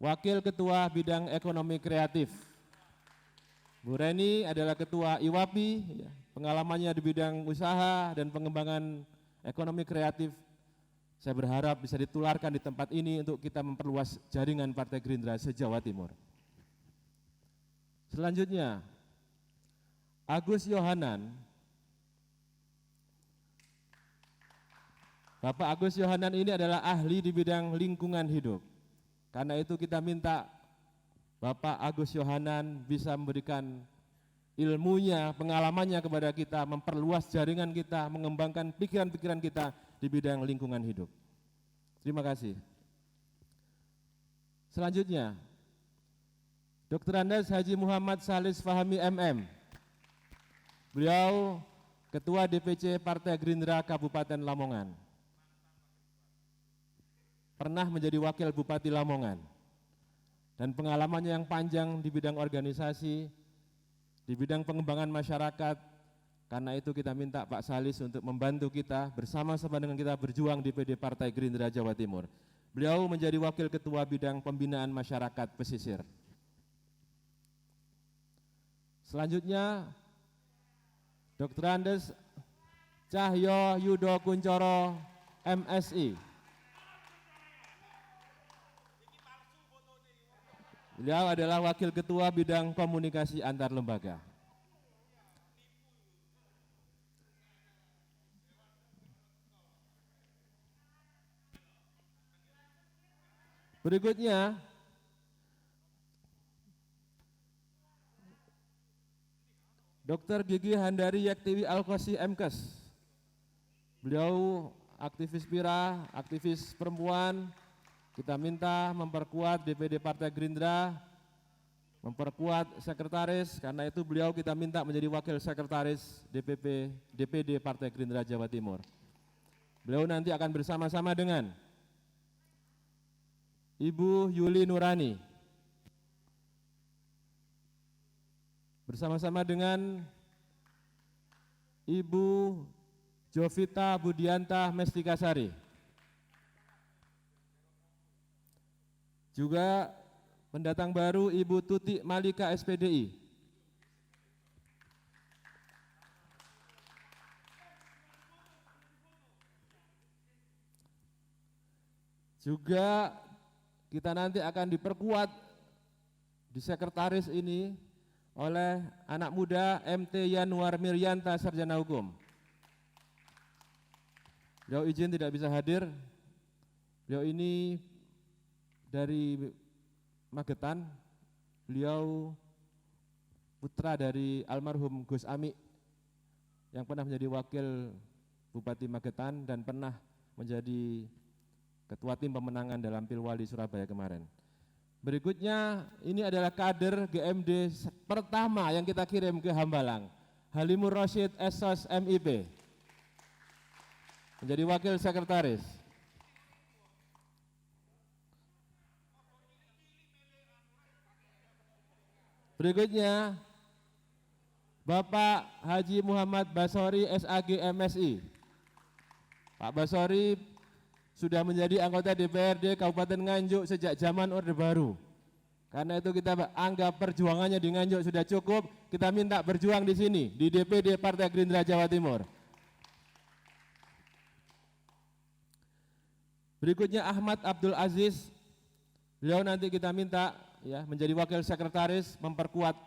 wakil ketua bidang ekonomi kreatif. Bu Reni adalah ketua IWAPI, pengalamannya di bidang usaha dan pengembangan ekonomi kreatif. Saya berharap bisa ditularkan di tempat ini untuk kita memperluas jaringan Partai Gerindra se-Jawa Timur. Selanjutnya, Agus Yohanan. Bapak Agus Yohanan ini adalah ahli di bidang lingkungan hidup. Karena itu kita minta Bapak Agus Yohanan bisa memberikan ilmunya, pengalamannya kepada kita, memperluas jaringan kita, mengembangkan pikiran-pikiran kita di bidang lingkungan hidup. Terima kasih. Selanjutnya, Dr. Andes Haji Muhammad Salis Fahmi MM. Beliau Ketua DPC Partai Gerindra Kabupaten Lamongan. Pernah menjadi wakil Bupati Lamongan. dan pengalamannya yang panjang di bidang organisasi, di bidang pengembangan masyarakat. Karena itu kita minta Pak Salis untuk membantu kita bersama-sama dengan kita berjuang di PD Partai Gerindra Jawa Timur. Beliau menjadi Wakil Ketua Bidang Pembinaan Masyarakat Pesisir. Selanjutnya, Dr. Andes Cahyo Yudo Kuncoro, MSI. Beliau adalah Wakil Ketua Bidang Komunikasi Antar Lembaga. Berikutnya, Dr. Gigi Handari Yaktiwi Alkosi MKes. Beliau aktivis PIRA, aktivis perempuan. Kita minta memperkuat DPD Partai Gerindra, memperkuat sekretaris. Karena itu beliau kita minta menjadi wakil sekretaris DPD Partai Gerindra Jawa Timur. Beliau nanti akan bersama-sama dengan Ibu Yuli Nurani, bersama-sama dengan Ibu Jovita Budianta Mestikasari, juga pendatang baru Ibu Tuti Malika SPDI, juga kita nanti akan diperkuat di sekretaris ini oleh anak muda MT Yanuar Miryanta, sarjana hukum. Beliau izin tidak bisa hadir. Beliau ini dari Magetan. Beliau putra dari almarhum Gus Ami yang pernah menjadi wakil Bupati Magetan dan pernah menjadi ketua tim pemenangan dalam Pilwali Surabaya kemarin. Berikutnya ini adalah kader GMD pertama yang kita kirim ke Hambalang, Halimur Rosyid Esos MIP, menjadi wakil sekretaris. Berikutnya Bapak Haji Muhammad Basori SAG MSI. Pak Basori sudah menjadi anggota DPRD Kabupaten Nganjuk sejak zaman Orde Baru. Karena itu kita anggap perjuangannya di Nganjuk sudah cukup, kita minta berjuang di sini, di DPD Partai Gerindra Jawa Timur. Berikutnya Ahmad Abdul Aziz, beliau nanti kita minta ya menjadi wakil sekretaris, memperkuat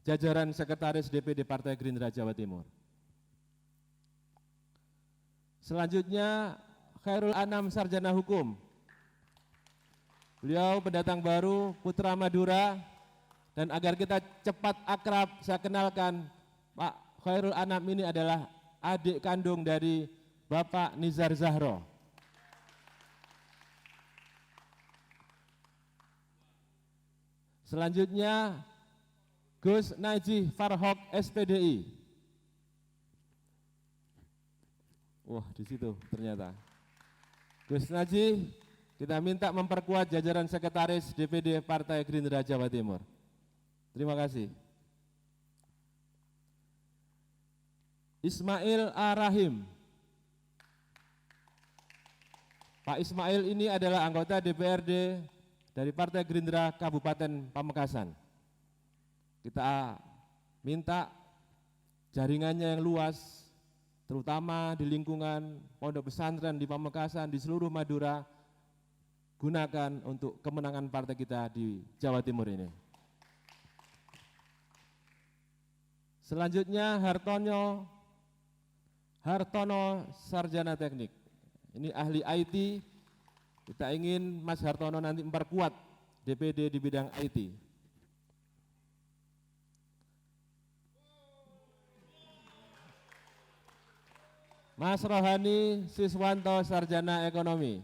jajaran sekretaris DPD Partai Gerindra Jawa Timur. Selanjutnya Khairul Anam, sarjana hukum. Beliau pendatang baru, putra Madura, dan agar kita cepat akrab, saya kenalkan Pak Khairul Anam ini adalah adik kandung dari Bapak Nizar Zahro. Selanjutnya Gus Najih Farhok SPDI. Wah, di situ ternyata. Gus Najih, kita minta memperkuat jajaran sekretaris DPD Partai Gerindra Jawa Timur. Terima kasih. Ismail A. Rahim. Pak Ismail ini adalah anggota DPRD dari Partai Gerindra Kabupaten Pamekasan. Kita minta jaringannya yang luas, terutama di lingkungan pondok pesantren di Pamekasan, di seluruh Madura, gunakan untuk kemenangan partai kita di Jawa Timur ini. Selanjutnya Hartono sarjana teknik. Ini ahli IT. Kita ingin Mas Hartono nanti memperkuat DPD di bidang IT. Mas Rohani Siswanto, sarjana ekonomi.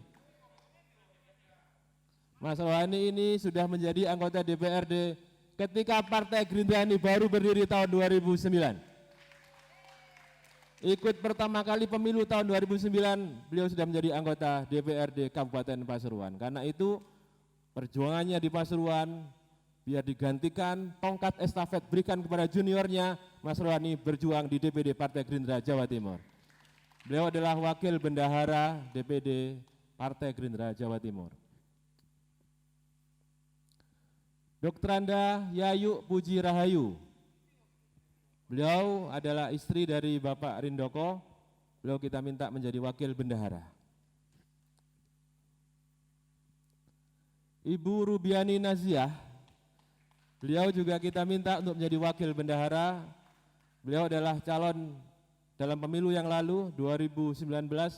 Mas Rohani ini sudah menjadi anggota DPRD ketika Partai Gerindra ini baru berdiri tahun 2009. Ikut pertama kali pemilu tahun 2009, beliau sudah menjadi anggota DPRD Kabupaten Pasuruan. Karena itu perjuangannya di Pasuruan, biar digantikan tongkat estafet berikan kepada juniornya, Mas Rohani berjuang di DPD Partai Gerindra Jawa Timur. Beliau adalah Wakil Bendahara DPD Partai Gerindra Jawa Timur. Dr. Anda Yayu Puji Rahayu. Beliau adalah istri dari Bapak Rindoko. Beliau kita minta menjadi Wakil Bendahara. Ibu Rubiani Naziah. Beliau juga kita minta untuk menjadi Wakil Bendahara. Beliau adalah calon dalam pemilu yang lalu 2019.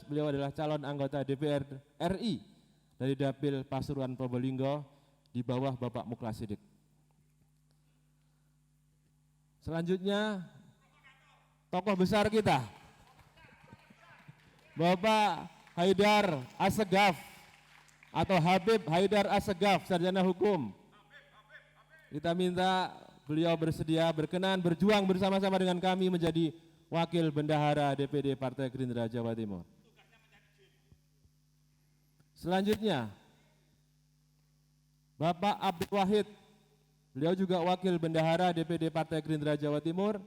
Beliau adalah calon anggota DPR RI dari Dapil Pasuruan Probolinggo di bawah Bapak Muklasidik. Selanjutnya tokoh besar kita, Bapak Haidar Assegaf atau Habib Haidar Assegaf, sarjana hukum. Kita minta beliau bersedia berkenan berjuang bersama-sama dengan kami menjadi Wakil Bendahara DPD Partai Gerindra Jawa Timur. Selanjutnya Bapak Abdul Wahid, beliau juga Wakil Bendahara DPD Partai Gerindra Jawa Timur.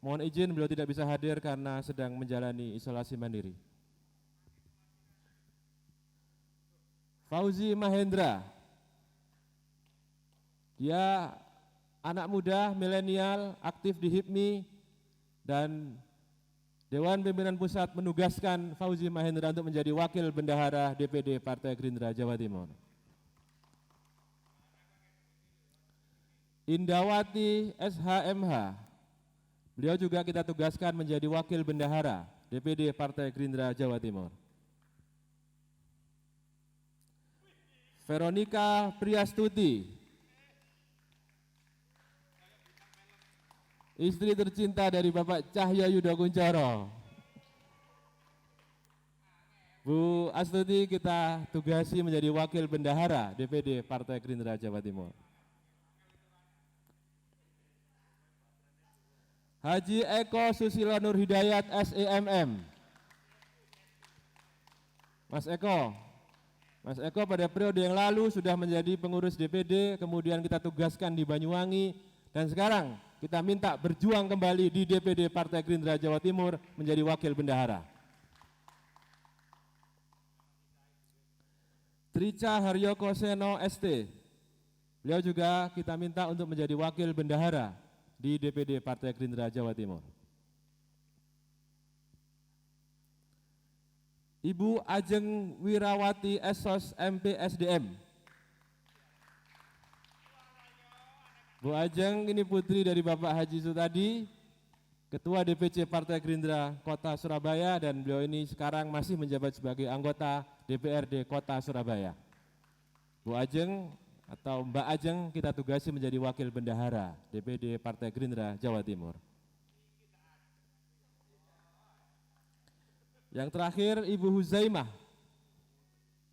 Mohon izin beliau tidak bisa hadir karena sedang menjalani isolasi mandiri. Fauzi Mahendra, dia anak muda, milenial, aktif di HIPMI, dan Dewan Pimpinan Pusat menugaskan Fauzi Mahendra untuk menjadi Wakil Bendahara DPD Partai Gerindra Jawa Timur. Indawati SHMH, beliau juga kita tugaskan menjadi Wakil Bendahara DPD Partai Gerindra Jawa Timur. Veronica Priastuti, istri tercinta dari Bapak Cahyo Yudo Kuncoro. Bu Astuti kita tugasi menjadi Wakil Bendahara DPD Partai Gerindra Jawa Timur. Haji Eko Susilo Nur Hidayat SEMM. Mas Eko pada periode yang lalu sudah menjadi pengurus DPD, kemudian kita tugaskan di Banyuwangi, dan sekarang kita minta berjuang kembali di DPD Partai Gerindra Jawa Timur menjadi Wakil Bendahara. Trica Haryoko Seno ST, beliau juga kita minta untuk menjadi Wakil Bendahara di DPD Partai Gerindra Jawa Timur. Ibu Ajeng Wirawati Esos MPSDM. Bu Ajeng ini putri dari Bapak Haji Sutadi, Ketua DPC Partai Gerindra Kota Surabaya, dan beliau ini sekarang masih menjabat sebagai anggota DPRD Kota Surabaya. Bu Ajeng atau Mbak Ajeng kita tugasi menjadi Wakil Bendahara DPD Partai Gerindra Jawa Timur. Yang terakhir Ibu Huzaimah,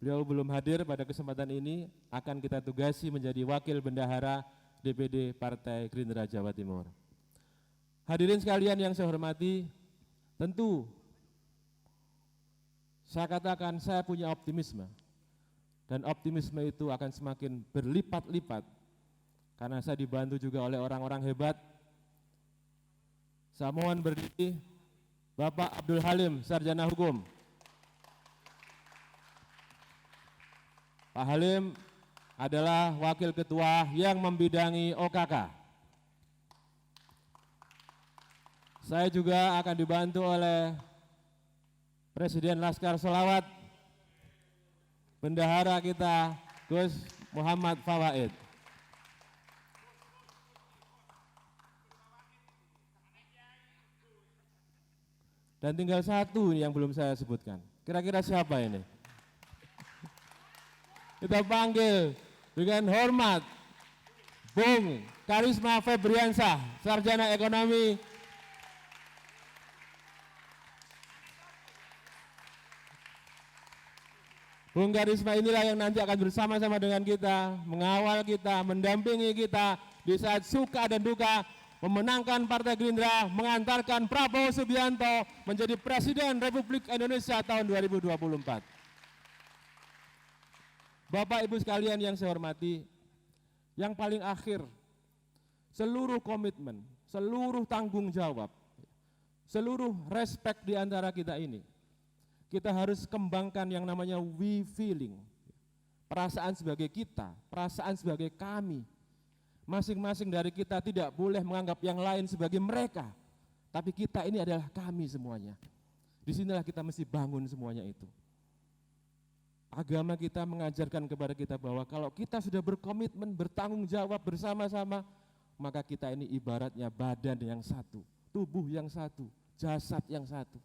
beliau belum hadir pada kesempatan ini, akan kita tugasi menjadi Wakil Bendahara DPD Partai Gerindra Jawa Timur. Hadirin sekalian yang saya hormati, tentu saya katakan saya punya optimisme. Dan optimisme itu akan semakin berlipat-lipat karena saya dibantu juga oleh orang-orang hebat. Saya mohon berdiri Bapak Abdul Halim, sarjana hukum. Pak Halim adalah wakil ketua yang membidangi OKK. Saya juga akan dibantu oleh Presiden Laskar Sholawat, Bendahara kita Gus Muhammad Fawaid. Dan tinggal satu yang belum saya sebutkan. Kira-kira siapa ini? Kita panggil dengan hormat Bung Karisma Febriansah, sarjana ekonomi. Bung Karisma inilah yang nanti akan bersama-sama dengan kita, mengawal kita, mendampingi kita di saat suka dan duka, memenangkan Partai Gerindra, mengantarkan Prabowo Subianto menjadi Presiden Republik Indonesia tahun 2024. Bapak Ibu sekalian yang saya hormati, yang paling akhir, seluruh komitmen, seluruh tanggung jawab, seluruh respect di antara kita ini, kita harus kembangkan yang namanya we feeling. Perasaan sebagai kita, perasaan sebagai kami. Masing-masing dari kita tidak boleh menganggap yang lain sebagai mereka, tapi kita ini adalah kami semuanya. Disinilah kita mesti bangun semuanya itu. Agama kita mengajarkan kepada kita bahwa kalau kita sudah berkomitmen, bertanggung jawab bersama-sama, maka kita ini ibaratnya badan yang satu, tubuh yang satu, jasad yang satu.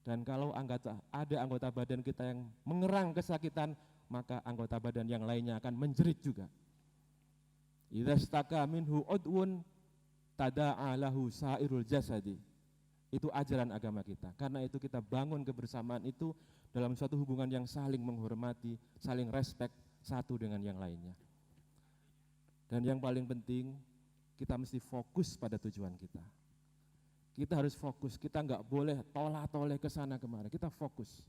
Dan kalau ada anggota badan kita yang mengerang kesakitan, maka anggota badan yang lainnya akan menjerit juga. Idza staka minhu udwun tada'a lahu sairul jasadi. Itu ajaran agama kita. Karena itu kita bangun kebersamaan itu dalam suatu hubungan yang saling menghormati, saling respect satu dengan yang lainnya. Dan yang paling penting, kita mesti fokus pada tujuan kita. Kita harus fokus, kita nggak boleh tolak-toleh ke sana kemari, kita fokus.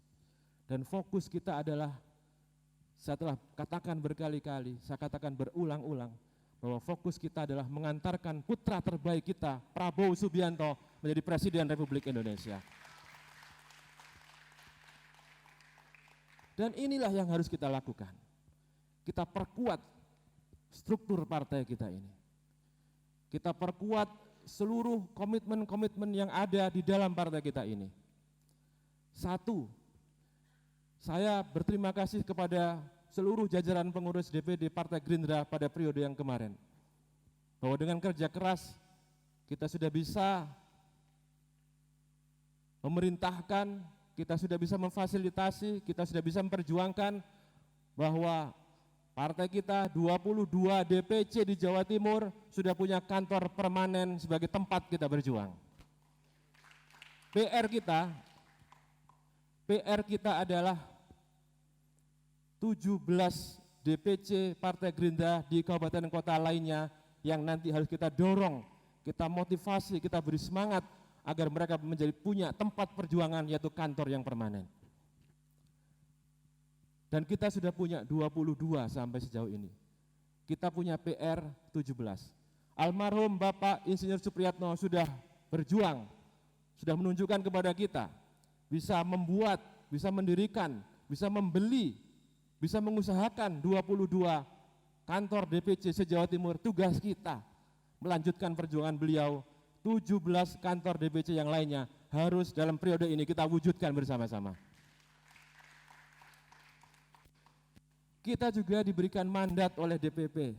Dan fokus kita adalah, saya telah katakan berkali-kali, saya katakan berulang-ulang, bahwa fokus kita adalah mengantarkan putra terbaik kita, Prabowo Subianto, menjadi Presiden Republik Indonesia. Dan inilah yang harus kita lakukan. Kita perkuat struktur partai kita ini. Kita perkuat seluruh komitmen-komitmen yang ada di dalam partai kita ini. Satu, saya berterima kasih kepada seluruh jajaran pengurus DPD Partai Gerindra pada periode yang kemarin. Bahwa dengan kerja keras kita sudah bisa memerintahkan, kita sudah bisa memfasilitasi, kita sudah bisa memperjuangkan bahwa partai kita 22 DPC di Jawa Timur sudah punya kantor permanen sebagai tempat kita berjuang. PR kita adalah 17 DPC Partai Gerindra di kabupaten kota lainnya yang nanti harus kita dorong, kita motivasi, kita beri semangat agar mereka menjadi punya tempat perjuangan, yaitu kantor yang permanen. Dan kita sudah punya 22 sampai sejauh ini. Kita punya PR 17. Almarhum Bapak Insinyur Supriyatno sudah berjuang, sudah menunjukkan kepada kita bisa membuat, bisa mendirikan, bisa membeli, bisa mengusahakan 22 kantor DPC se-Jawa Timur. Tugas kita melanjutkan perjuangan beliau. 17 kantor DPC yang lainnya harus dalam periode ini kita wujudkan bersama-sama. Kita juga diberikan mandat oleh DPP,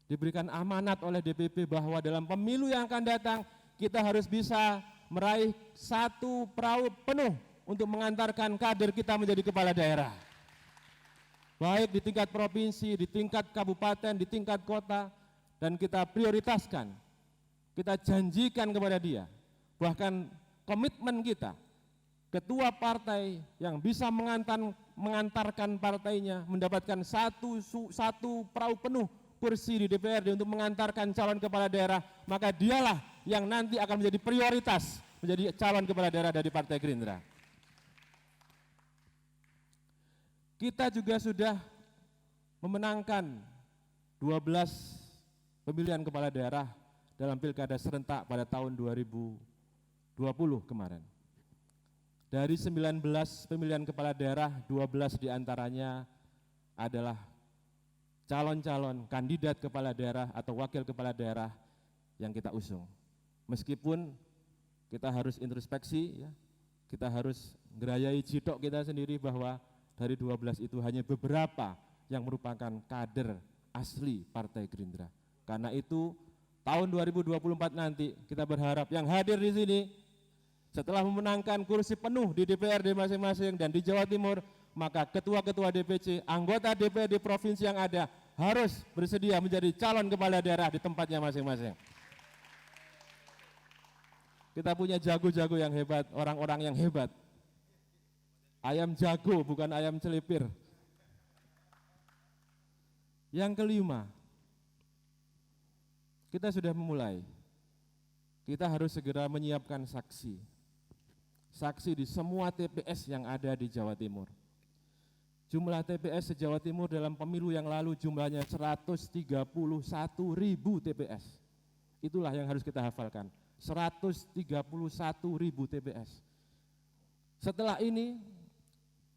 diberikan amanat oleh DPP bahwa dalam pemilu yang akan datang kita harus bisa meraih 1 perahu penuh untuk mengantarkan kader kita menjadi kepala daerah. Baik di tingkat provinsi, di tingkat kabupaten, di tingkat kota, dan kita prioritaskan, kita janjikan kepada dia, bahkan komitmen kita, ketua partai yang bisa mengantarkan partainya mendapatkan satu perahu penuh kursi di DPRD untuk mengantarkan calon kepala daerah, maka dialah yang nanti akan menjadi prioritas menjadi calon kepala daerah dari Partai Gerindra. Kita juga sudah memenangkan 12 pemilihan kepala daerah dalam pilkada serentak pada tahun 2020 kemarin. Dari 19 pemilihan kepala daerah, 12 diantaranya adalah calon-calon kandidat kepala daerah atau wakil kepala daerah yang kita usung. Meskipun kita harus introspeksi, ya, kita harus ngerayai jidok kita sendiri bahwa dari 12 itu hanya beberapa yang merupakan kader asli Partai Gerindra. Karena itu tahun 2024 nanti kita berharap yang hadir di sini setelah memenangkan kursi penuh di DPRD masing-masing dan di Jawa Timur, maka ketua-ketua DPC, anggota DPRD provinsi yang ada harus bersedia menjadi calon kepala daerah di tempatnya masing-masing. Kita punya jago-jago yang hebat, orang-orang yang hebat. Ayam jago bukan ayam celipir. Yang kelima, kita sudah memulai. Kita harus segera menyiapkan saksi. Saksi di semua TPS yang ada di Jawa Timur. Jumlah TPS se-Jawa Timur dalam pemilu yang lalu jumlahnya 131.000 TPS. Itulah yang harus kita hafalkan, 131.000 TPS. Setelah ini,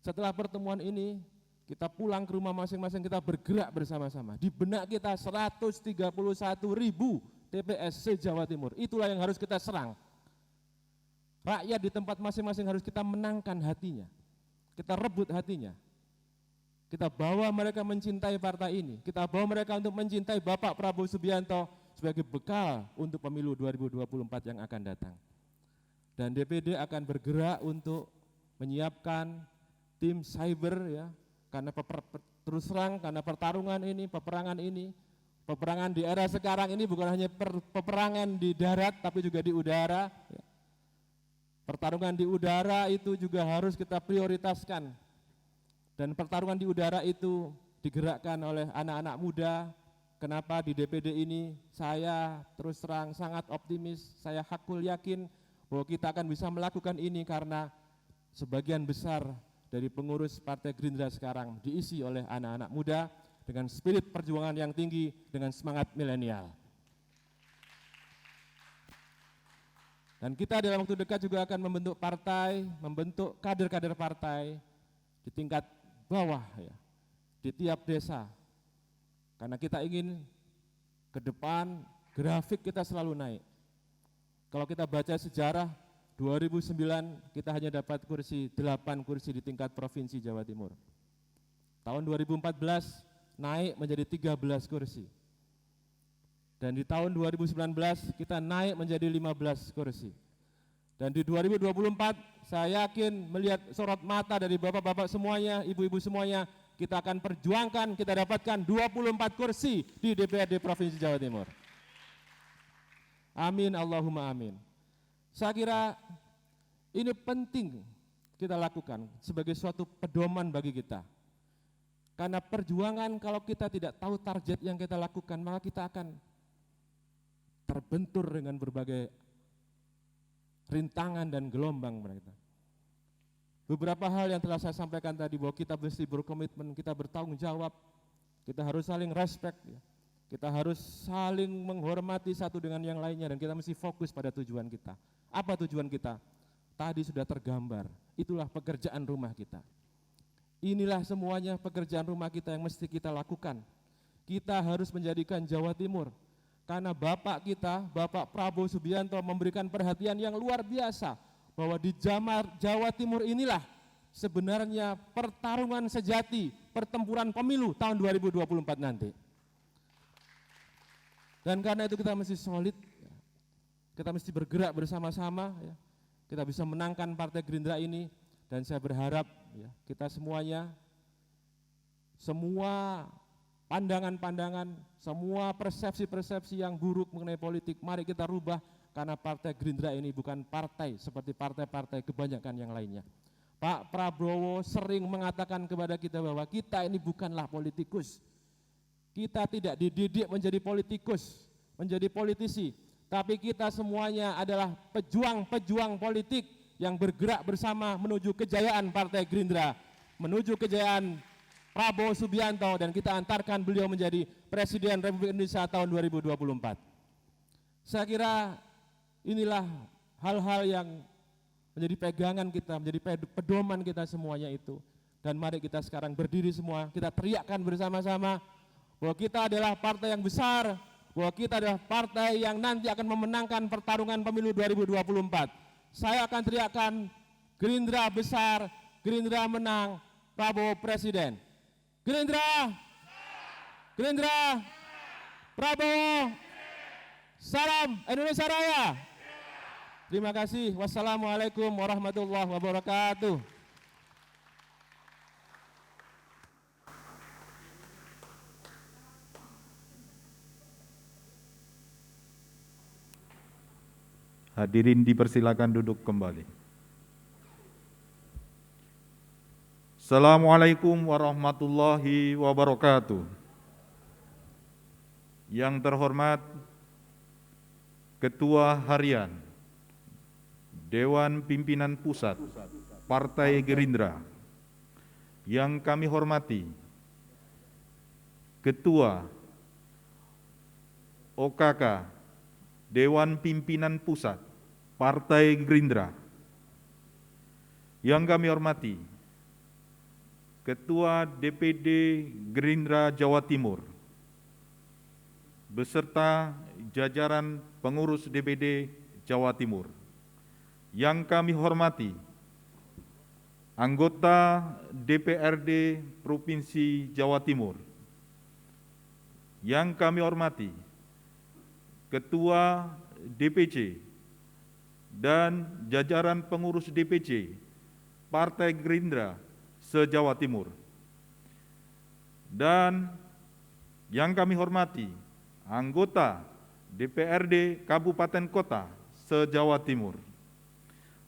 setelah pertemuan ini, kita pulang ke rumah masing-masing, kita bergerak bersama-sama. Di benak kita 131.000 TPS se-Jawa Timur. Itulah yang harus kita serang. Rakyat di tempat masing-masing harus kita menangkan hatinya. Kita rebut hatinya. Kita bawa mereka mencintai partai ini. Kita bawa mereka untuk mencintai Bapak Prabowo Subianto sebagai bekal untuk pemilu 2024 yang akan datang. Dan DPD akan bergerak untuk menyiapkan tim cyber ya, karena terus terang karena pertarungan ini, peperangan di era sekarang ini bukan hanya peperangan di darat tapi juga di udara. Ya. Pertarungan di udara itu juga harus kita prioritaskan. Dan pertarungan di udara itu digerakkan oleh anak-anak muda. Kenapa di DPD ini saya terus terang sangat optimis, saya hakul yakin bahwa kita akan bisa melakukan ini karena sebagian besar dari pengurus Partai Gerindra sekarang diisi oleh anak-anak muda dengan spirit perjuangan yang tinggi, dengan semangat milenial. Dan kita dalam waktu dekat juga akan membentuk partai, membentuk kader-kader partai di tingkat bawah ya, di tiap desa. Karena kita ingin ke depan grafik kita selalu naik. Kalau kita baca sejarah 2009 kita hanya dapat 8 kursi di tingkat provinsi Jawa Timur. Tahun 2014 naik menjadi 13 kursi. Dan di tahun 2019 kita naik menjadi 15 kursi. Dan di 2024 saya yakin melihat sorot mata dari bapak-bapak semuanya, ibu-ibu semuanya, kita akan perjuangkan, kita dapatkan 24 kursi di DPRD Provinsi Jawa Timur. Amin, Allahumma amin. Saya kira ini penting kita lakukan sebagai suatu pedoman bagi kita. Karena perjuangan kalau kita tidak tahu target yang kita lakukan, maka kita akan terbentur dengan berbagai rintangan dan gelombang mereka. Beberapa hal yang telah saya sampaikan tadi bahwa kita mesti berkomitmen, kita bertanggung jawab, kita harus saling respect, ya. Kita harus saling menghormati satu dengan yang lainnya dan kita mesti fokus pada tujuan kita. Apa tujuan kita? Tadi sudah tergambar, itulah pekerjaan rumah kita. Inilah semuanya pekerjaan rumah kita yang mesti kita lakukan. Kita harus menjadikan Jawa Timur, karena Bapak kita, Bapak Prabowo Subianto memberikan perhatian yang luar biasa bahwa di Jawa Timur inilah sebenarnya pertarungan sejati, pertempuran pemilu tahun 2024 nanti. Dan karena itu kita mesti solid, kita mesti bergerak bersama-sama, ya. Kita bisa menangkan Partai Gerindra ini dan saya berharap ya, kita semuanya, semua pandangan-pandangan, semua persepsi-persepsi yang buruk mengenai politik, mari kita rubah karena Partai Gerindra ini bukan partai seperti partai-partai kebanyakan yang lainnya. Pak Prabowo sering mengatakan kepada kita bahwa kita ini bukanlah politikus. Kita tidak dididik menjadi politikus, menjadi politisi, tapi kita semuanya adalah pejuang-pejuang politik yang bergerak bersama menuju kejayaan Partai Gerindra, menuju kejayaan Prabowo Subianto, dan kita antarkan beliau menjadi Presiden Republik Indonesia tahun 2024. Saya kira inilah hal-hal yang menjadi pegangan kita, menjadi pedoman kita semuanya itu. Dan mari kita sekarang berdiri semua, kita teriakkan bersama-sama bahwa kita adalah partai yang besar, bahwa kita adalah partai yang nanti akan memenangkan pertarungan pemilu 2024. Saya akan teriakkan Gerindra besar, Gerindra menang, Prabowo Presiden. Gerindra, Gerindra, Prabowo, salam Indonesia Raya. Terima kasih. Wassalamualaikum warahmatullahi wabarakatuh. Hadirin dipersilakan duduk kembali. Assalamualaikum warahmatullahi wabarakatuh. Yang terhormat Ketua Harian Dewan Pimpinan Pusat Partai Gerindra, Yang kami hormati Ketua OKK Dewan Pimpinan Pusat Partai Gerindra. Yang kami hormati Ketua DPD Gerindra Jawa Timur beserta jajaran pengurus DPD Jawa Timur. Yang kami hormati anggota DPRD Provinsi Jawa Timur. Yang kami hormati Ketua DPC dan jajaran pengurus DPC Partai Gerindra se-Jawa Timur. Dan yang kami hormati anggota DPRD Kabupaten Kota se-Jawa Timur.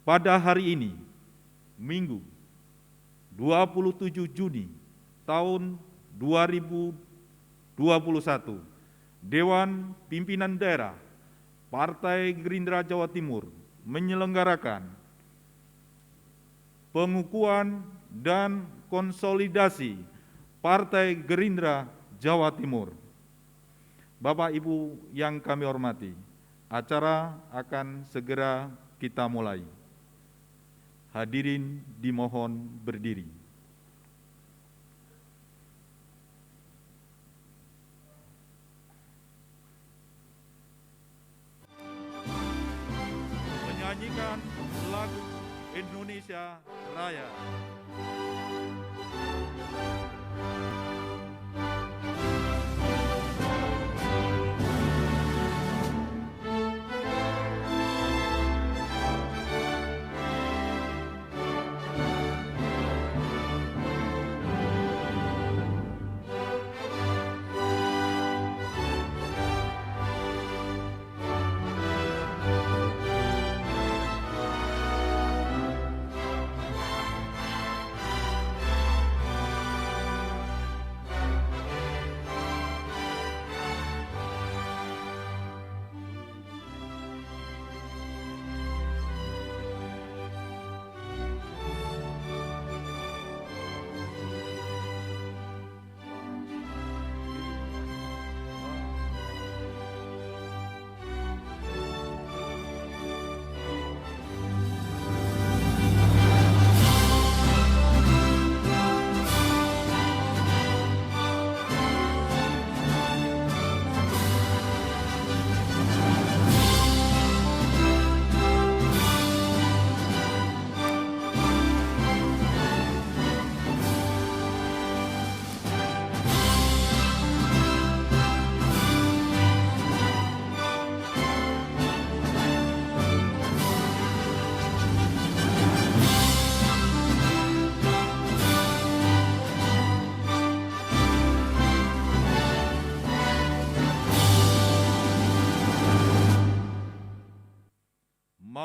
Pada hari ini, Minggu 27 Juni tahun 2021, Dewan Pimpinan Daerah Partai Gerindra Jawa Timur menyelenggarakan pengukuhan dan konsolidasi Partai Gerindra Jawa Timur. Bapak Ibu yang kami hormati, acara akan segera kita mulai. Hadirin dimohon berdiri. Menyanyikan lagu Indonesia Raya.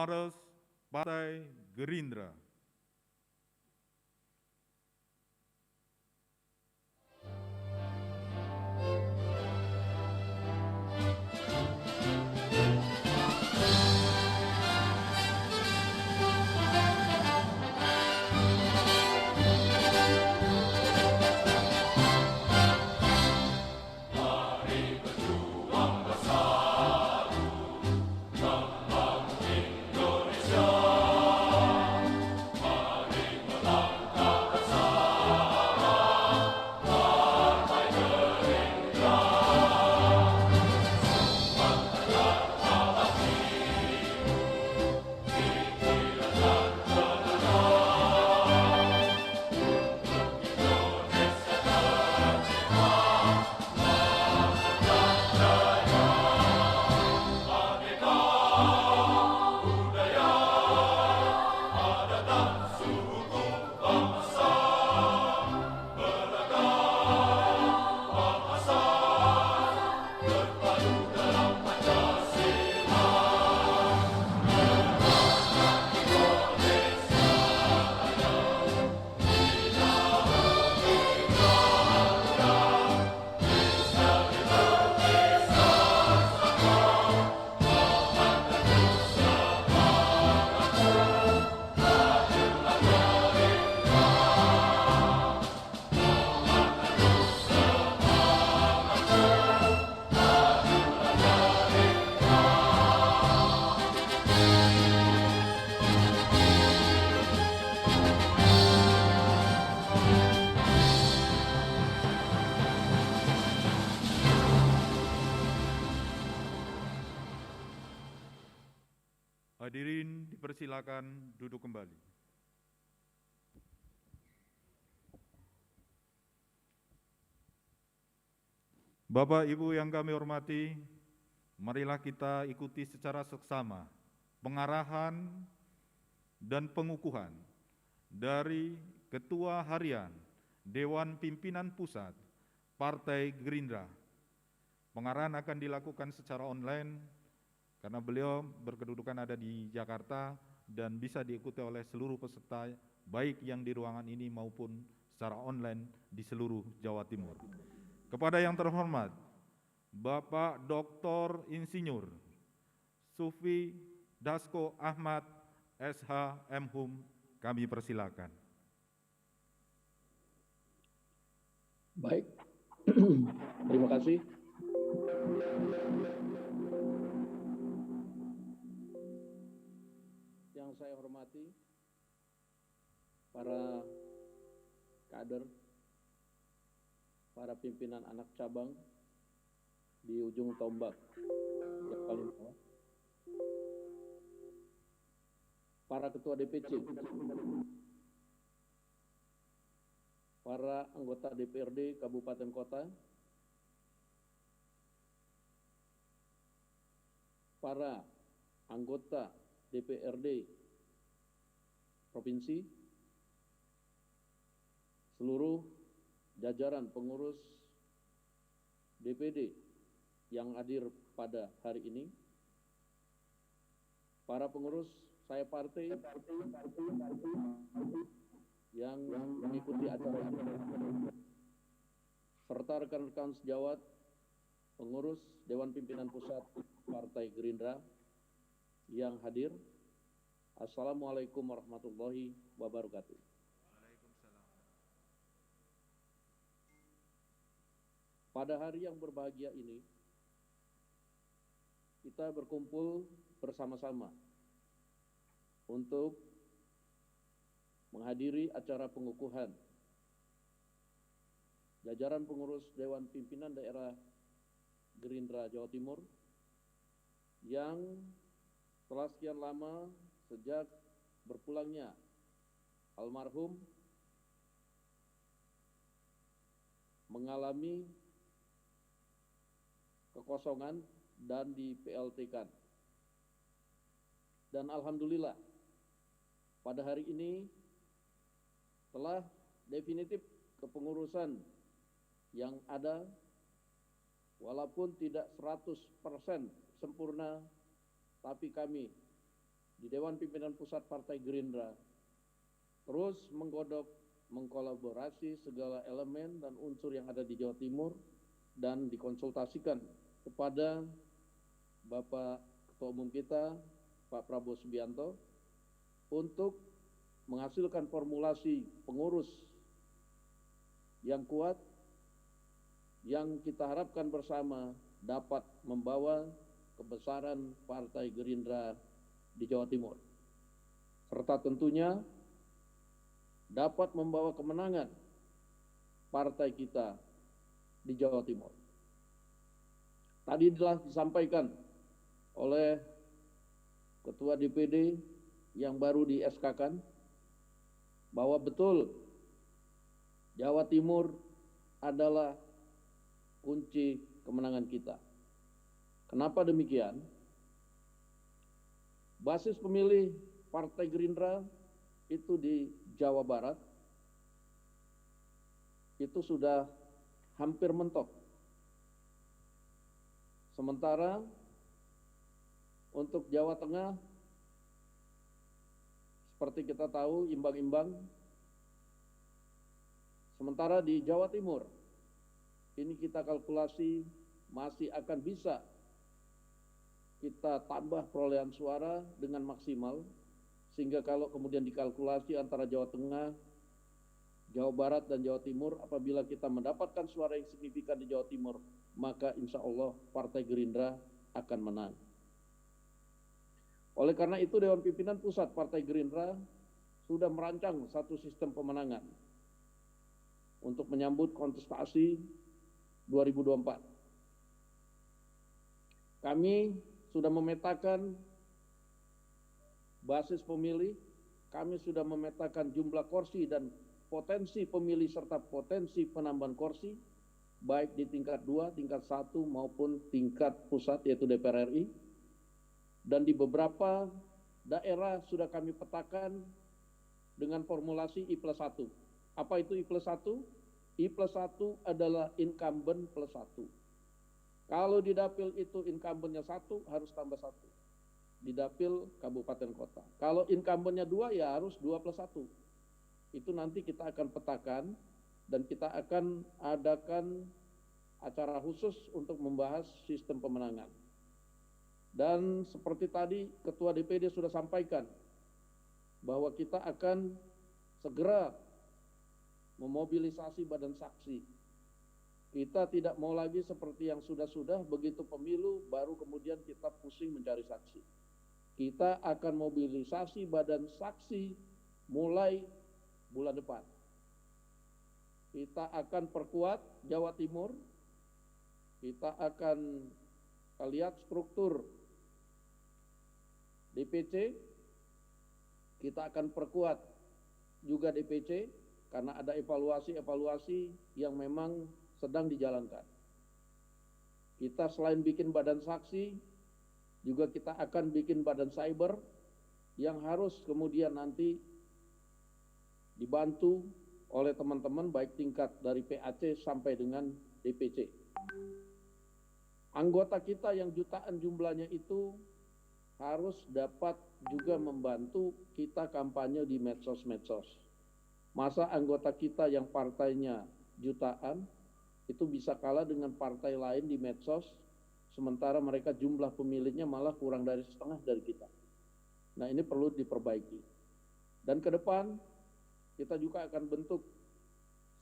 Maros Partai Gerindra. Hadirin dipersilakan duduk kembali. Bapak Ibu yang kami hormati, marilah kita ikuti secara seksama pengarahan dan pengukuhan dari Ketua Harian Dewan Pimpinan Pusat Partai Gerindra. Pengarahan akan dilakukan secara online karena beliau berkedudukan ada di Jakarta dan bisa diikuti oleh seluruh peserta baik yang di ruangan ini maupun secara online di seluruh Jawa Timur. Kepada yang terhormat, Bapak Dr. Insinyur Sufi Dasko Ahmad SH M.Hum, kami persilakan. Baik, terima kasih. Yang saya hormati, para kader, para pimpinan anak cabang di ujung tombak yang paling bawah, para ketua DPC, para anggota DPRD Kabupaten Kota, para anggota DPRD Provinsi, seluruh jajaran pengurus DPD yang hadir pada hari ini, para pengurus saya partai yang mengikuti acara ini, serta rekan-rekan sejawat pengurus Dewan Pimpinan Pusat Partai Gerindra yang hadir. Assalamualaikum warahmatullahi wabarakatuh. Pada hari yang berbahagia ini, kita berkumpul bersama-sama untuk menghadiri acara pengukuhan jajaran pengurus Dewan Pimpinan Daerah Gerindra Jawa Timur yang telah sekian lama sejak berpulangnya almarhum mengalami kekosongan dan di PLT-kan. Dan alhamdulillah pada hari ini telah definitif kepengurusan yang ada, walaupun tidak 100% sempurna, tapi kami di Dewan Pimpinan Pusat Partai Gerindra terus menggodok, mengkolaborasi segala elemen dan unsur yang ada di Jawa Timur dan dikonsultasikan kepada Bapak Ketua Umum kita, Pak Prabowo Subianto, untuk menghasilkan formulasi pengurus yang kuat, yang kita harapkan bersama dapat membawa kebesaran Partai Gerindra di Jawa Timur, serta tentunya dapat membawa kemenangan partai kita di Jawa Timur. Tadi telah disampaikan oleh Ketua DPD yang baru di SK-kan bahwa betul Jawa Timur adalah kunci kemenangan kita. Kenapa demikian? Basis pemilih Partai Gerindra itu di Jawa Barat itu sudah hampir mentok. Sementara untuk Jawa Tengah, seperti kita tahu, imbang-imbang. Sementara di Jawa Timur, ini kita kalkulasi masih akan bisa kita tambah perolehan suara dengan maksimal, sehingga kalau kemudian dikalkulasi antara Jawa Tengah, Jawa Barat, dan Jawa Timur, apabila kita mendapatkan suara yang signifikan di Jawa Timur, maka insya Allah Partai Gerindra akan menang. Oleh karena itu, Dewan Pimpinan Pusat Partai Gerindra sudah merancang satu sistem pemenangan untuk menyambut kontestasi 2024. Kami sudah memetakan basis pemilih, kami sudah memetakan jumlah kursi dan potensi pemilih serta potensi penambahan kursi, baik di tingkat 2, tingkat 1 maupun tingkat pusat yaitu DPR RI. Dan di beberapa daerah sudah kami petakan dengan formulasi I+1. Apa itu I+1? I+1 adalah incumbent plus 1. Kalau di dapil itu incumbentnya 1, harus tambah 1. Di dapil kabupaten kota. Kalau incumbentnya 2, ya harus 2 plus 1. Itu nanti kita akan petakan dan kita akan adakan acara khusus untuk membahas sistem pemenangan. Dan seperti tadi Ketua DPD sudah sampaikan bahwa kita akan segera memobilisasi badan saksi. Kita tidak mau lagi seperti yang sudah-sudah, begitu pemilu baru kemudian kita pusing mencari saksi. Kita akan mobilisasi badan saksi mulai bulan depan. Kita akan perkuat Jawa Timur. Kita akan lihat struktur DPC, kita akan perkuat juga DPC karena ada evaluasi-evaluasi yang memang sedang dijalankan. Kita selain bikin badan saksi, juga kita akan bikin badan cyber yang harus kemudian nanti dibantu oleh teman-teman baik tingkat dari PAC sampai dengan DPC. Anggota kita yang jutaan jumlahnya itu harus dapat juga membantu kita kampanye di medsos-medsos. Masa anggota kita yang partainya jutaan itu bisa kalah dengan partai lain di medsos, sementara mereka jumlah pemilihnya malah kurang dari setengah dari kita. Nah, ini perlu diperbaiki. Dan ke depan kita juga akan bentuk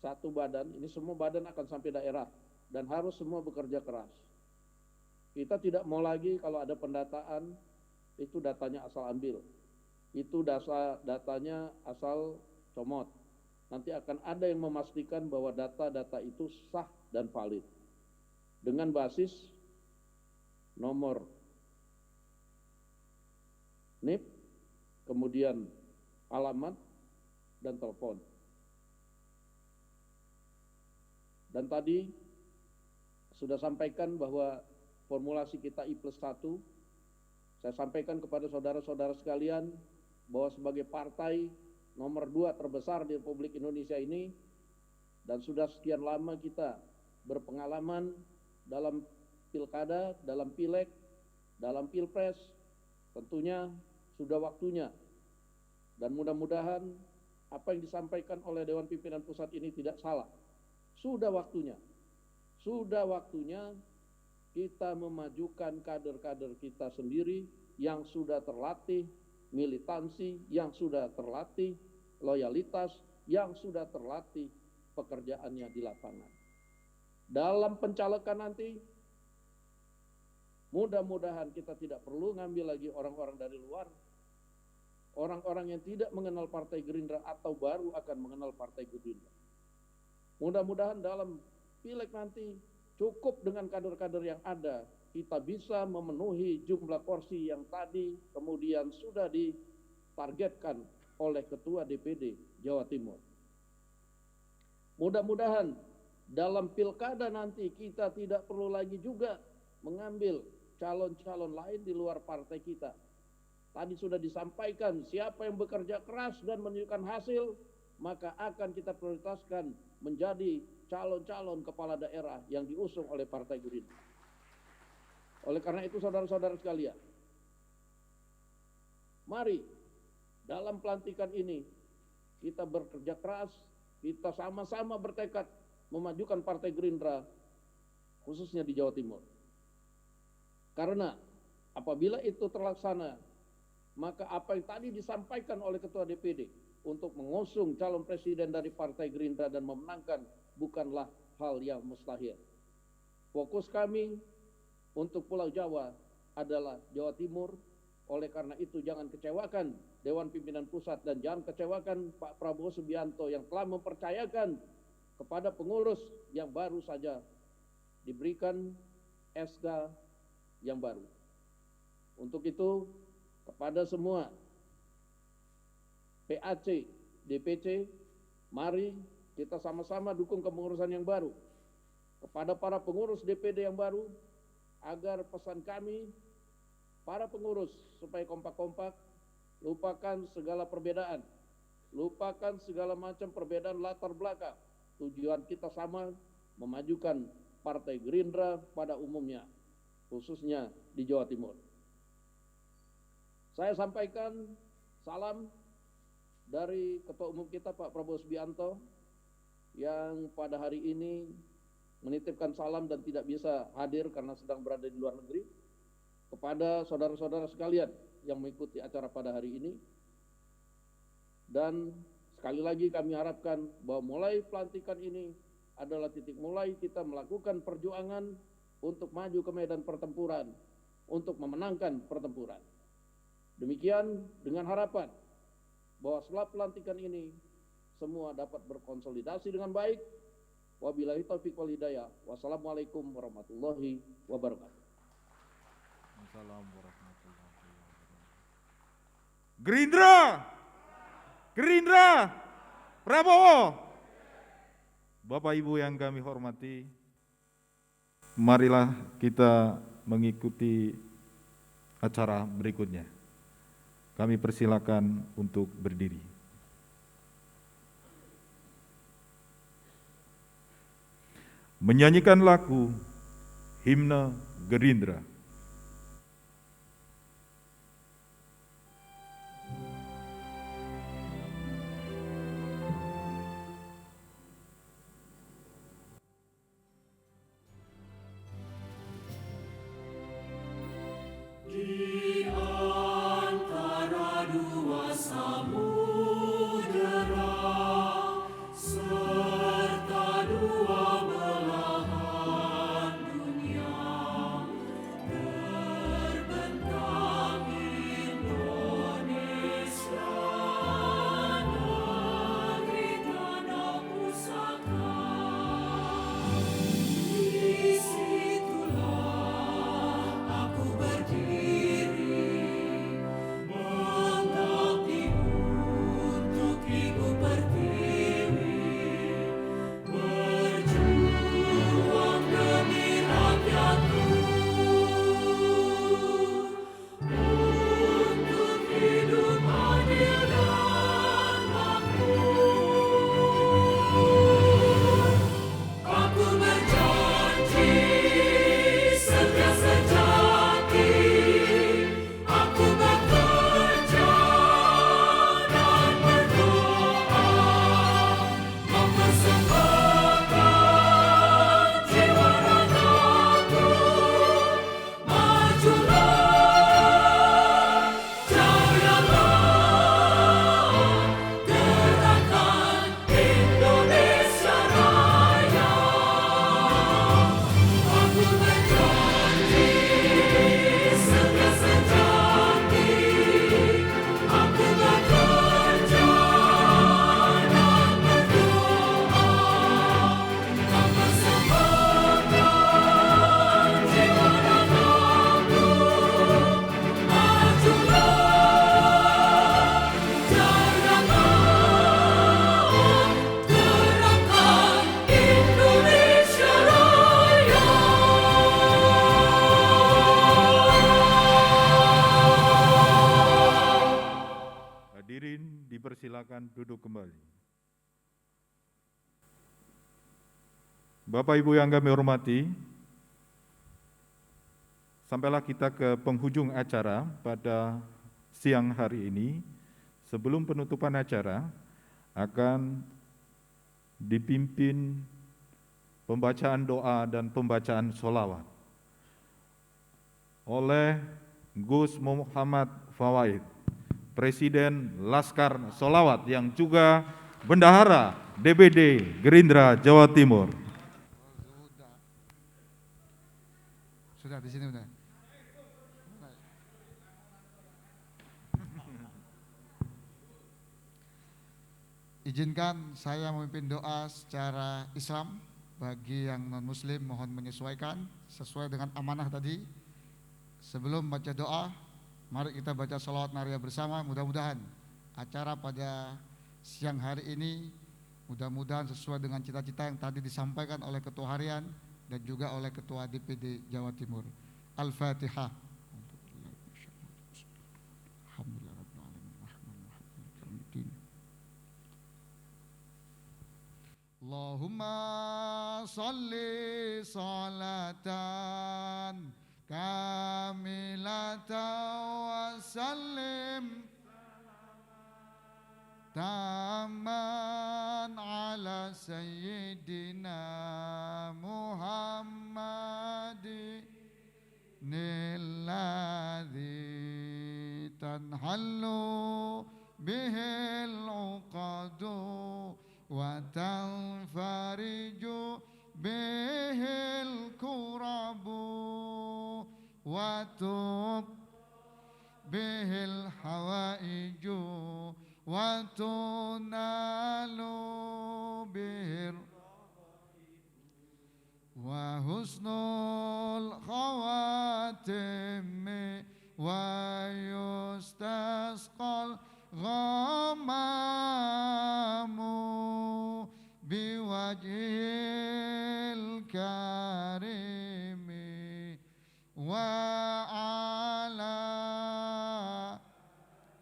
satu badan, ini semua badan akan sampai daerah dan harus semua bekerja keras. Kita tidak mau lagi kalau ada pendataan itu datanya asal ambil, itu datanya asal comot. Nanti akan ada yang memastikan bahwa data-data itu sah dan valid dengan basis nomor NIP, kemudian alamat dan telepon. Dan tadi sudah sampaikan bahwa formulasi kita I+1, saya sampaikan kepada saudara-saudara sekalian bahwa sebagai partai nomor 2 terbesar di Republik Indonesia ini dan sudah sekian lama kita berpengalaman dalam pilkada, dalam pileg, dalam pilpres, tentunya sudah waktunya dan mudah-mudahan apa yang disampaikan oleh Dewan Pimpinan Pusat ini tidak salah. Sudah waktunya kita memajukan kader-kader kita sendiri yang sudah terlatih militansi, yang sudah terlatih loyalitas, yang sudah terlatih pekerjaannya di lapangan. Dalam pencalekan nanti, mudah-mudahan kita tidak perlu ngambil lagi orang-orang dari luar, orang-orang yang tidak mengenal Partai Gerindra atau baru akan mengenal Partai Gerindra. Mudah-mudahan dalam pileg nanti cukup dengan kader-kader yang ada, kita bisa memenuhi jumlah kursi yang tadi kemudian sudah ditargetkan oleh Ketua DPD Jawa Timur. Mudah-mudahan dalam pilkada nanti kita tidak perlu lagi juga mengambil calon-calon lain di luar partai kita. Tadi sudah disampaikan siapa yang bekerja keras dan menunjukkan hasil, maka akan kita prioritaskan menjadi calon-calon kepala daerah yang diusung oleh Partai Gerindra. Oleh karena itu saudara-saudara sekalian, mari dalam pelantikan ini kita bekerja keras, kita sama-sama bertekad memajukan Partai Gerindra khususnya di Jawa Timur. Karena apabila itu terlaksana, maka apa yang tadi disampaikan oleh Ketua DPD untuk mengusung calon presiden dari Partai Gerindra dan memenangkan bukanlah hal yang mustahil. Fokus kami untuk Pulau Jawa adalah Jawa Timur. Oleh karena itu jangan kecewakan Dewan Pimpinan Pusat dan jangan kecewakan Pak Prabowo Subianto yang telah mempercayakan kepada pengurus yang baru saja diberikan SK yang baru. Untuk itu kepada semua PAC, DPC, mari kita sama-sama dukung kepengurusan yang baru. Kepada para pengurus DPD yang baru, agar pesan kami, para pengurus, supaya kompak-kompak, lupakan segala perbedaan, lupakan segala macam perbedaan latar belakang. Tujuan kita sama, memajukan Partai Gerindra pada umumnya, khususnya di Jawa Timur. Saya sampaikan salam dari Ketua Umum kita Pak Prabowo Subianto yang pada hari ini menitipkan salam dan tidak bisa hadir karena sedang berada di luar negeri, kepada saudara-saudara sekalian yang mengikuti acara pada hari ini. Dan sekali lagi kami harapkan bahwa mulai pelantikan ini adalah titik mulai kita melakukan perjuangan untuk maju ke medan pertempuran, untuk memenangkan pertempuran. Demikian dengan harapan bahwa setelah pelantikan ini semua dapat berkonsolidasi dengan baik. Wabillahi taufiq wal hidayah. Wassalamualaikum warahmatullahi wabarakatuh. Gerindra, Gerindra, Prabowo. Bapak Ibu yang kami hormati, marilah kita mengikuti acara berikutnya. Kami persilakan untuk berdiri. Menyanyikan lagu Himne Gerindra. Dipersilakan duduk kembali. Bapak Ibu yang kami hormati, sampailah kita ke penghujung acara pada siang hari ini. Sebelum penutupan acara akan dipimpin pembacaan doa dan pembacaan sholawat oleh Gus Muhammad Fawaid, Presiden Laskar Sholawat yang juga Bendahara DPD Gerindra Jawa Timur. Sudah di sini udah. Izinkan saya memimpin doa secara Islam. Bagi yang non-muslim mohon menyesuaikan sesuai dengan amanah tadi. Sebelum baca doa, mari kita baca sholawat naria bersama. Mudah-mudahan acara pada siang hari ini mudah-mudahan sesuai dengan cita-cita yang tadi disampaikan oleh Ketua Harian dan juga oleh Ketua DPD Jawa Timur. Al-Fatihah. Allahumma salli salatan kamilatan wa sallim taman ala sayyidina Muhammadin alladhi tanhallu bihil uqadu wa tanfariju bihil kurabu wa tub bihil hawaiju wa tunalu bihir wa husnul khawatimi wa yustasqal ghamamu biwajhil karimi wa ala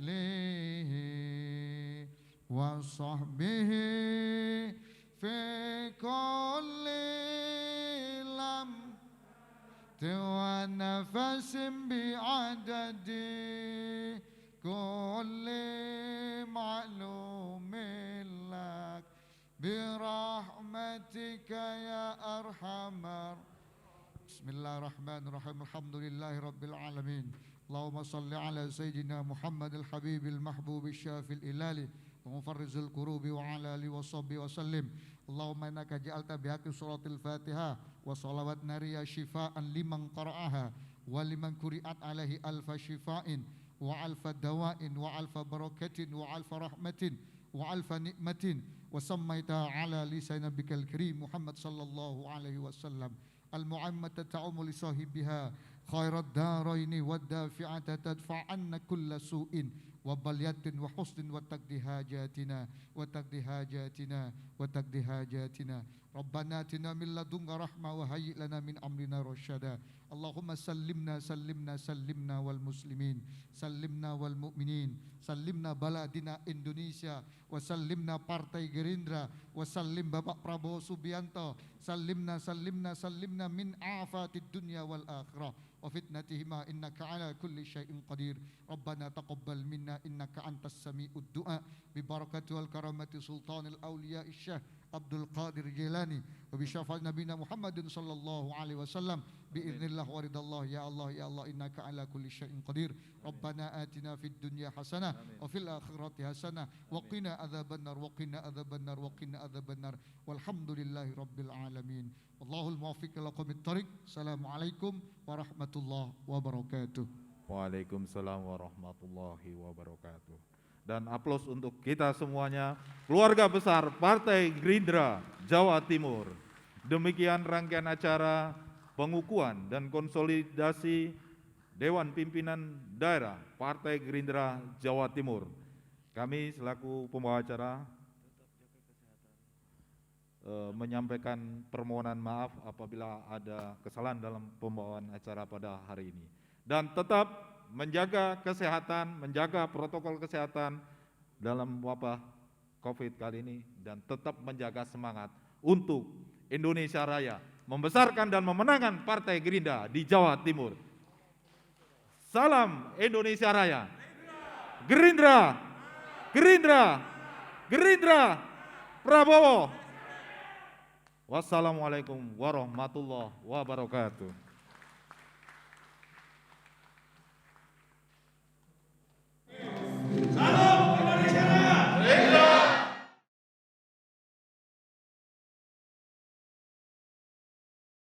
lihi wa sahbihi fi kulli lam wa nafasim bi'adadi kulli ma'lumin lak birahmatika ya arhamar. Bismillahirrahmanirrahim. Alhamdulillahi rabbil alamin. Allahumma salli ala sayyidina Muhammad al-Habib al-Mahbub al-Syafi al-Ilali wa mufarrizul kurubi wa ala alihi wa sahbihi wa sallim. Allahumma innaka ja'alta bihaqi suratil Fatihah wa salawat nariya shifaan liman qara'aha wa liman kuri'at alaihi alfa shifa'in wa alfa dawa'in wa alfa barakatin wa alfa rahmatin wa alfa ni'matin wa sammaita ala lisan nabikal karim Muhammad sallallahu alaihi wasallam al-mu'ammata ta'umu li sahibiha khairat daraini wa dafi'ata tadfa'anna kulla su'in wa balyatin wa husnin wa taqdi hajatina wa taqdi hajatina wa taqdi hajatina. Rabbana atina min ladunka rahmah wa hayyi' lana min amrina rasyada. Allahumma sallimna sallimna sallimna wal muslimin sallimna wal mu'minin sallimna baladina Indonesia wa sallimna Partai Gerindra wa sallim Bapak Prabowo Subianto sallimna sallimna sallimna min afatid dunya wal akhirah wa fitnatihima innaka ala kulli syai'in qadir. Rabbana taqabbal minna innaka antas sami'ud du'a bi barakati wal karamati sultanil awliya isyah Abdul Qadir Jilani wa bi syafaat nabiyina Muhammadin sallallahu alaihi wasallam bi idznillah wa ridallah ya Allah innaka ala kulli syai'in qadir. Rabbana atina fid dunya hasanah wa fil akhirati hasanah wa qina adzabannar wa qina adzabannar wa qina adzabannar walhamdulillahi rabbil alamin. Wallahul muwaffiq ila aqwamit thariq. Assalamualaikum warahmatullahi wabarakatuh. Waalaikumsalam warahmatullahi wabarakatuh. Dan aplaus untuk kita semuanya, keluarga besar Partai Gerindra Jawa Timur. Demikian rangkaian acara pengukuhan dan konsolidasi Dewan Pimpinan Daerah Partai Gerindra Jawa Timur. Kami selaku pembawa acara menyampaikan permohonan maaf apabila ada kesalahan dalam pembawaan acara pada hari ini. Dan tetap menjaga kesehatan, menjaga protokol kesehatan dalam wabah COVID kali ini dan tetap menjaga semangat untuk Indonesia Raya, membesarkan dan memenangkan Partai Gerindra di Jawa Timur. Salam Indonesia Raya. Gerindra, Gerindra, Gerindra, Prabowo. Wassalamualaikum warahmatullahi wabarakatuh.